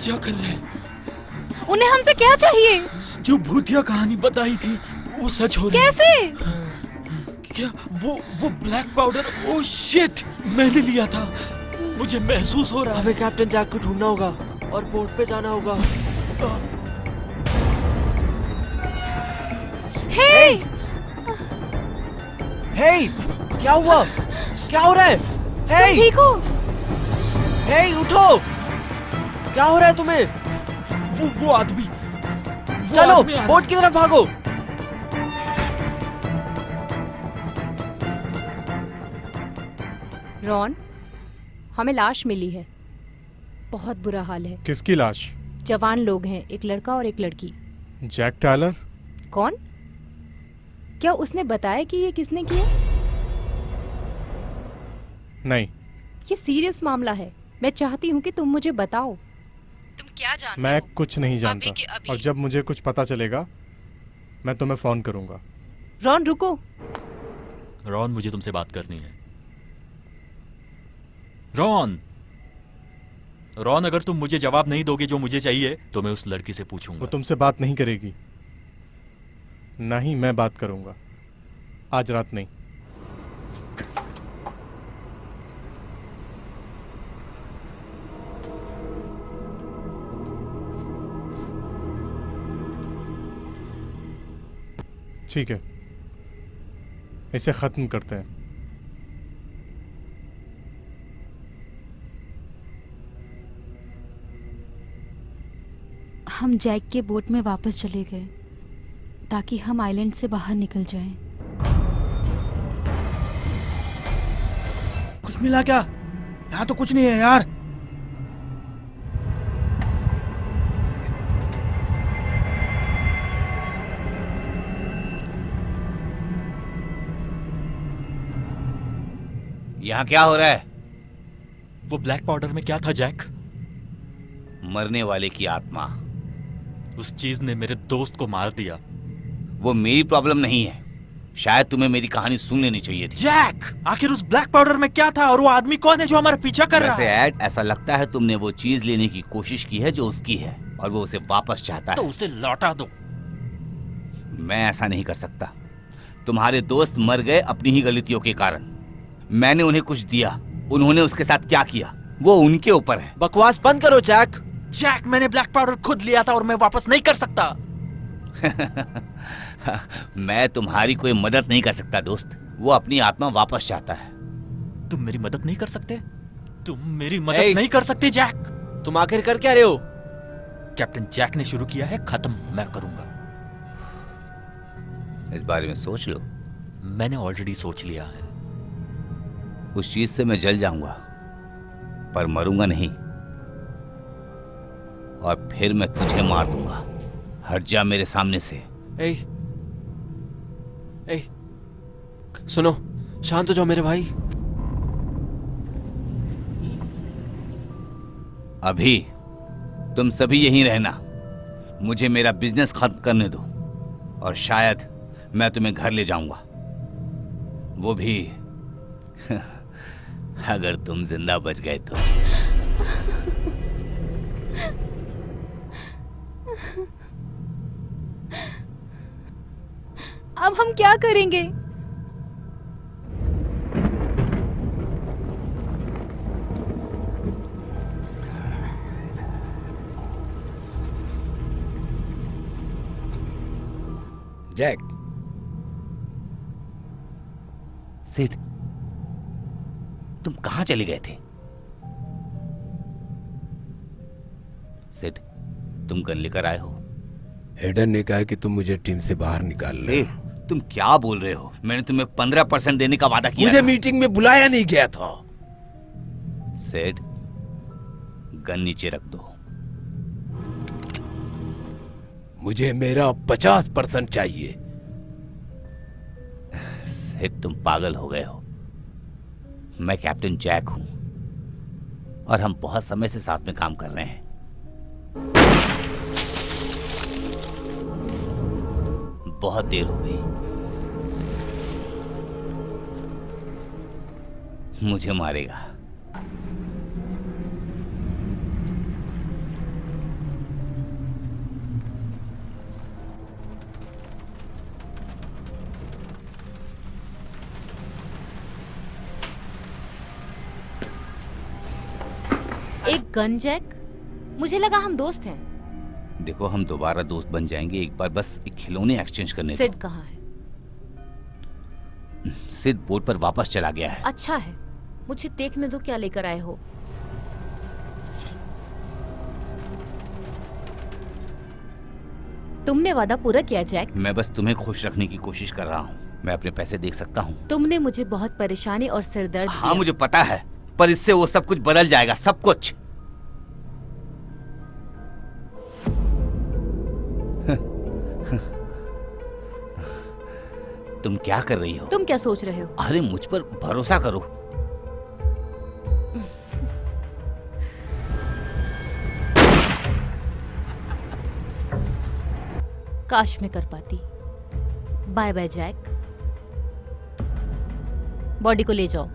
पीछा कर रहे हैं। उन्हें हमसे क्या चाहिए? जो भूतिया कहानी बताई थी वो सच हो रही है। कैसे? क्या वो ब्लैक पाउडर? ओह शिट, मैंने लिया था। मुझे महसूस हो रहा है। हमें कैप्टन जैक को ढूंढना होगा और पोर्ट पे जाना होगा। हे! हे! क्या हुआ? क्या हो रहा है? हे! ठीक हो? हे, उठो! क्या हो रहा है तुम्हें? वो आदमी चलो आदमी आ रहा है। बोट की तरफ भागो। रॉन, हमें लाश मिली है। बहुत बुरा हाल है। किसकी लाश? जवान लोग हैं, एक लड़का और एक लड़की। Jack Tyler? कौन? क्या उसने बताया कि ये किसने किया? नहीं, ये सीरियस मामला है। मैं चाहती हूँ कि तुम मुझे बताओ। तुम क्या जानते मैं हो? कुछ नहीं अभी जानता। के अभी। और जब मुझे कुछ पता चलेगा मैं तुम्हें फोन करूंगा। रॉन रुको। रॉन, मुझे तुमसे बात करनी है। रॉन, अगर तुम मुझे जवाब नहीं दोगे जो मुझे चाहिए तो मैं उस लड़की से वो पूछूंगा। तुमसे बात नहीं करेगी, ना ही मैं बात करूंगा। आज रात नहीं। ठीक है, इसे खत्म करते हैं। हम जैक के बोट में वापस चले गए ताकि हम आइलैंड से बाहर निकल जाएं। कुछ मिला क्या? यहाँ तो कुछ नहीं है यार। यहाँ क्या हो रहा है? वो ब्लैक पाउडर में क्या था जैक? मरने वाले की आत्मा। उस चीज ने मेरे दोस्त को मार दिया। वो मेरी प्रॉब्लम नहीं है। शायद तुम्हें मेरी कहानी सुन लेनी चाहिए थी। जैक, आखिर उस ब्लैक पाउडर में क्या था और वो आदमी कौन है जो हमारा पीछा कर रहा वैसे है? ऐड, ऐसा लगता है तुमने वो चीज लेने की कोशिश की है जो उसकी है और वो उसे वापस चाहता तो है। उसे लौटा दो। मैं ऐसा नहीं कर सकता। तुम्हारे दोस्त मर गए अपनी ही गलतियों के कारण। मैंने उन्हें कुछ दिया, उन्होंने उसके साथ क्या किया वो उनके ऊपर है। बकवास बंद करो जैक। जैक, मैंने ब्लैक पाउडर खुद लिया था और मैं वापस नहीं कर सकता। मैं तुम्हारी कोई मदद नहीं कर सकता दोस्त। वो अपनी आत्मा वापस चाहता है। तुम मेरी मदद नहीं कर सकते? तुम मेरी ए! मदद नहीं कर सकते जैक। तुम आखिर कर क्या रहे हो? कैप्टन जैक ने शुरू किया है, खत्म मैं करूंगा। इस बारे में सोच लो। मैंने ऑलरेडी सोच लिया है। उस चीज से मैं जल जाऊंगा पर मरूंगा नहीं, और फिर मैं तुझे मार दूंगा। हट जा मेरे सामने से। ए, सुनो, शांत हो जाओ मेरे भाई। अभी तुम सभी यहीं रहना। मुझे मेरा बिजनेस खत्म करने दो और शायद मैं तुम्हें घर ले जाऊंगा, वो भी अगर तुम जिंदा बच गए तो। अब हम क्या करेंगे? जैक, सिड, तुम कहां चले गए थे? सिड, तुम गन लेकर आए हो? हेडन ने कहा कि तुम मुझे टीम से बाहर निकाल ले। सिड, तुम क्या बोल रहे हो? मैंने तुम्हें 15% देने का वादा किया मुझे था। मीटिंग में बुलाया नहीं गया था। सिड, गन नीचे रख दो। मुझे मेरा 50% चाहिए। सिड, तुम पागल हो गए हो। मैं कैप्टन जैक हूं और हम बहुत समय से साथ में काम कर रहे हैं। बहुत देर हो गई। मुझे मारेगा। Gun Jack? मुझे लगा हम दोस्त हैं। देखो, हम दोबारा दोस्त बन जाएंगे, एक बार बस एक खिलौने एक्सचेंज करने सिड कहाँ है? दो। सिड बोट पर वापस चला गया है। अच्छा है, मुझे देखने दो क्या लेकर आए हो। तुमने वादा पूरा किया जैक। मैं बस तुम्हें खुश रखने की कोशिश कर रहा हूँ। मैं अपने पैसे देख सकता हूँ। तुमने मुझे बहुत परेशानी और सिरदर्द हाँ, दिया। मुझे पता है, पर इससे वो सब कुछ बदल जाएगा, सब कुछ। तुम क्या कर रही हो? तुम क्या सोच रहे हो? अरे मुझ पर भरोसा करो। काश मैं कर पाती। Bye bye Jack. बॉडी को ले जाओ।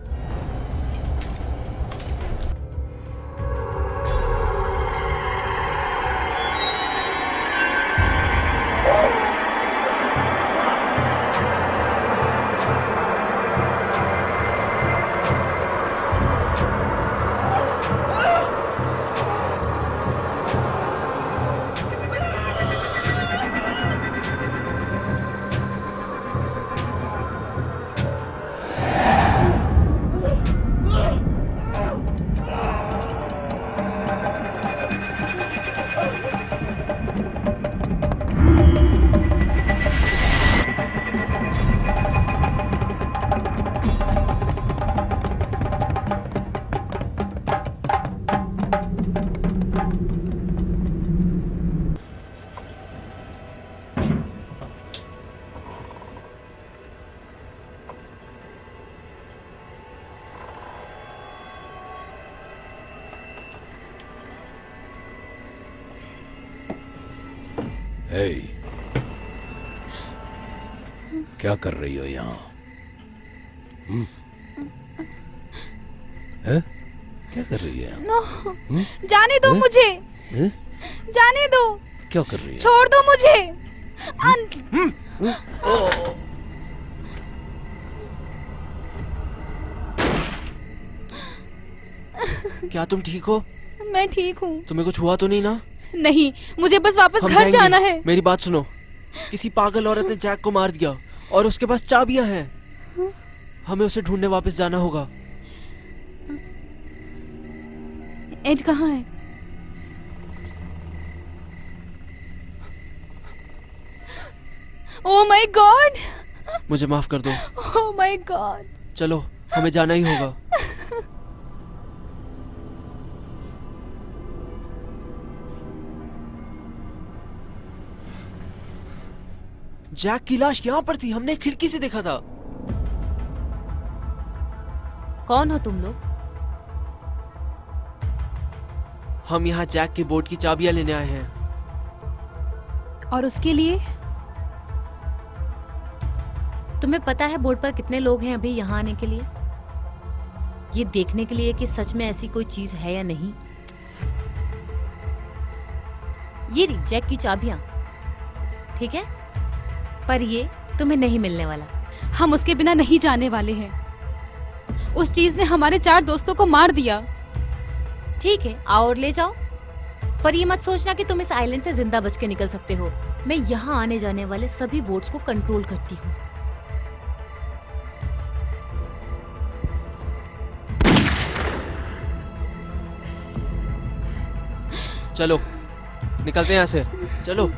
हे, क्या कर रही हो यहाँ? हैं? क्या कर रही है? नो, जाने दो मुझे। हैं? जाने दो। क्या कर रही है? छोड़ दो मुझे। क्या तुम ठीक हो? मैं ठीक हूँ। तुम्हें कुछ हुआ तो नहीं ना? नहीं, मुझे बस वापस हम घर जाएंगे। जाना है। मेरी बात सुनो, किसी पागल औरत ने जैक को मार दिया और उसके पास चाबियां हैं। हमें उसे ढूंढने वापस जाना होगा। एड कहाँ है? Oh my God! मुझे माफ कर दो। Oh my God! चलो, हमें जाना ही होगा। जैक की लाश यहाँ पर थी, हमने खिड़की से देखा था। कौन हो तुम लोग? हम यहाँ जैक की बोट की चाबियां लेने आए हैं। और उसके लिए? तुम्हें पता है बोर्ड पर कितने लोग हैं अभी यहाँ आने के लिए? ये देखने के लिए कि सच में ऐसी कोई चीज है या नहीं। ये रही जैक की चाबियां, ठीक है? पर ये तुम्हें नहीं मिलने वाला। हम उसके बिना नहीं जाने वाले हैं। उस चीज ने हमारे 4 दोस्तों को मार दिया। ठीक है, आओ और ले जाओ। पर ये मत सोचना कि तुम इस आइलैंड से जिंदा बच के निकल सकते हो। मैं यहाँ आने जाने वाले सभी बोट्स को कंट्रोल करती हूँ। चलो, निकलते हैं यहाँ से। चलो।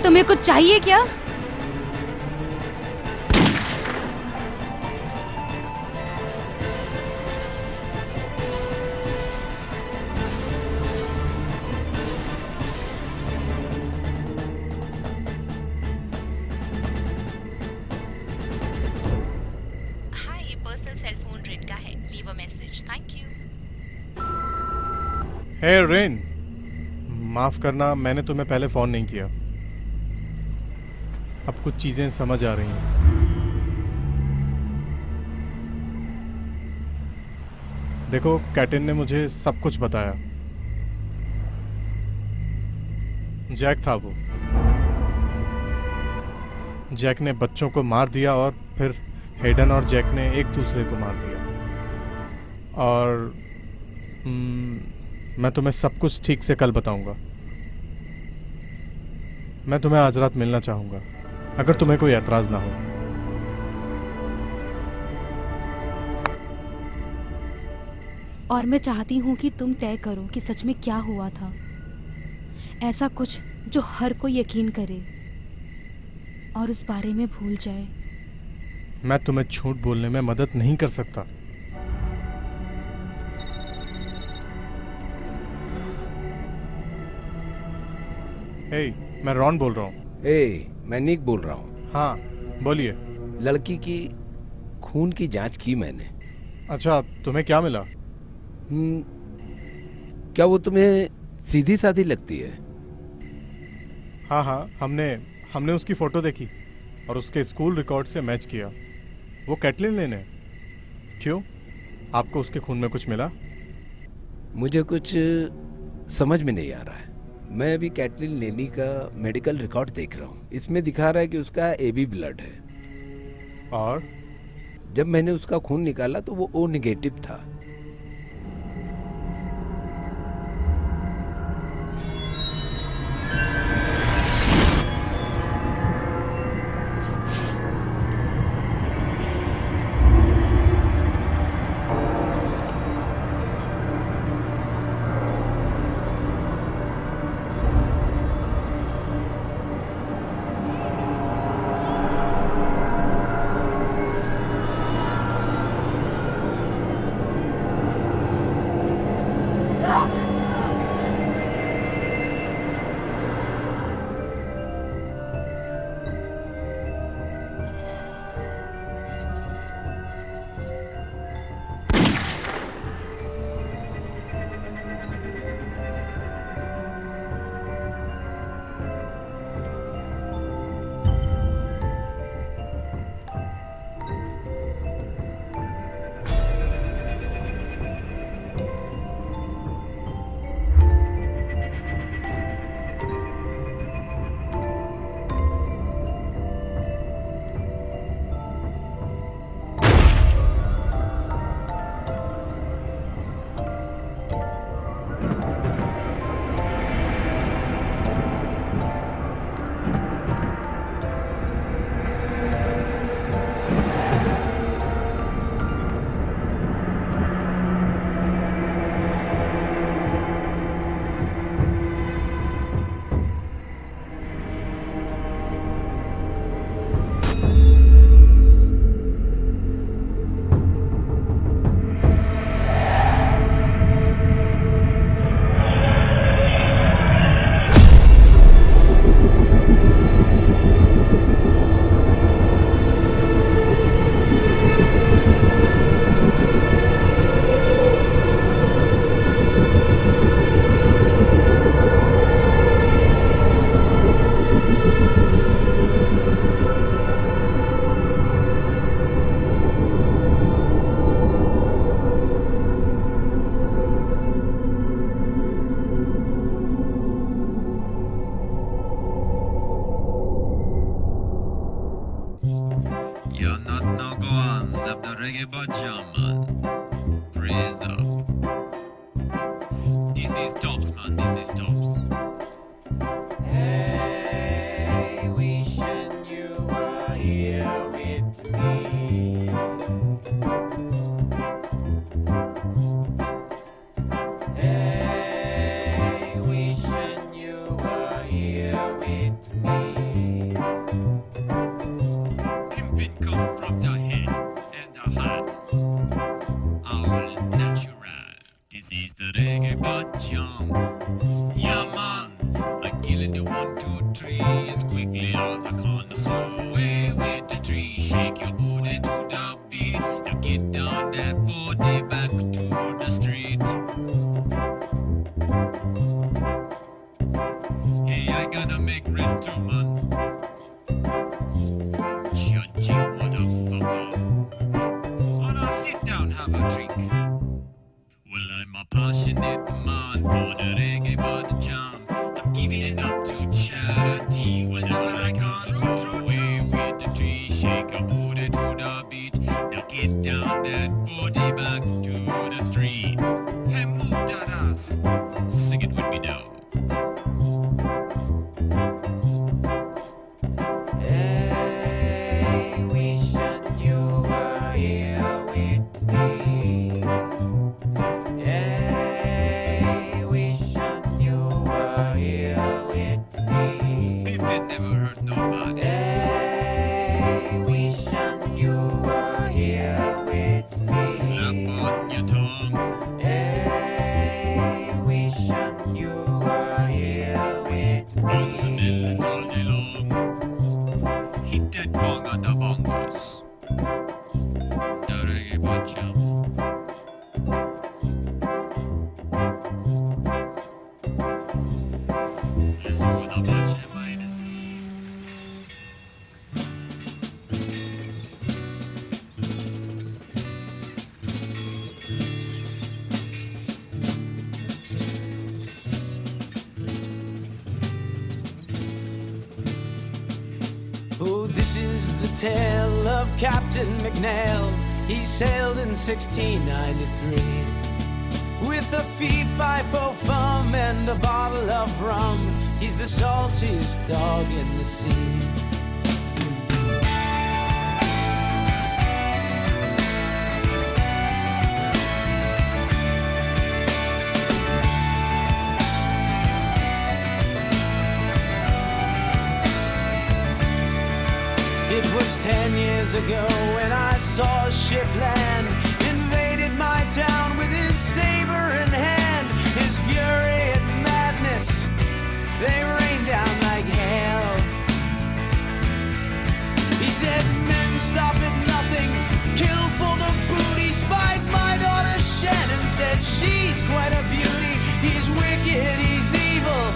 तुम्हें कुछ चाहिए क्या? हाँ, ये पर्सनल सेल फोन रिन का है। Leave a message. Thank you. Hey Ren, माफ करना, मैंने तुम्हें पहले फोन नहीं किया। अब कुछ चीजें समझ आ रही हैं। देखो, कैटिन ने मुझे सब कुछ बताया। जैक था वो। जैक ने बच्चों को मार दिया और फिर हेडन और जैक ने एक दूसरे को मार दिया। और मैं तुम्हें सब कुछ ठीक से कल बताऊंगा। मैं तुम्हें आज रात मिलना चाहूंगा, अगर तुम्हें कोई एतराज ना हो। और मैं चाहती हूँ कि तुम तय करो कि सच में क्या हुआ था। ऐसा कुछ जो हर कोई यकीन करे और उस बारे में भूल जाए। मैं तुम्हें झूठ बोलने में मदद नहीं कर सकता। हे, मैं रॉन बोल रहा हूँ। मैं निक बोल रहा हूँ। हाँ, बोलिए। लड़की की खून की जांच की मैंने। अच्छा, तुम्हें क्या मिला? क्या वो तुम्हें सीधी साधी लगती है? हाँ हाँ, हमने उसकी फोटो देखी और उसके स्कूल रिकॉर्ड से मैच किया। वो कैटलिन लेन है। क्यों, आपको उसके खून में कुछ मिला? मुझे कुछ समझ में नहीं आ रहा है। मैं अभी कैटलिन लेनी का मेडिकल रिकॉर्ड देख रहा हूँ। इसमें दिखा रहा है कि उसका AB ब्लड है। और जब मैंने उसका खून निकाला तो वो O नेगेटिव था। reggae bajaman. Praise up. This is tops, man. This is tops. Hey, wishing you were here with me. Hey, wishing you were here with me. Pimpin' come from the head and the heart. All natural. This is the reggae bajam. Yeah, man. I'm killing the 1, 2, 3 as quickly as I can. So away with the tree, shake your booty to the beat. Now get down that body back to the street. Hey, I gotta make rent too, man. Judging motherfucker. Oh no, sit down, have a drink. Well, I'm a passionate man for the reggae bajam. I'm giving it up to charity whenever I can. So away with the tree, shake a booty to the beat. Now get down that body back to the streets. Hey, move that ass. Sing it with me now. Hey, wishing you were here with me. Hey, wishing you were here with me. Pimpin' never hurt nobody. Hey, wishing you were here with me. Slap on your tongue. Hey, wishing you were here with Bounce the me. melons all day long. Hit that bong on the bongos. The reggae bajam. Let's do the bajam by the sea. Oh, this is the tale of Captain McNail. He sailed in 1693 with a fee-fi-fo fum and a bottle of rum. He's the saltiest dog in the sea. It was 10 years ago when I saw a ship land, invaded my town with his saber in hand. His fury and madness, they rained down like hail. He said, men stop at nothing, kill for the booty. Spied my daughter Shannon, said she's quite a beauty. He's wicked, he's evil,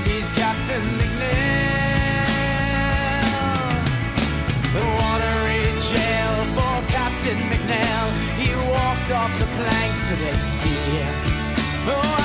he's Captain McNail. The watery jail for Captain McNail. He walked off the plank to the sea. Oh,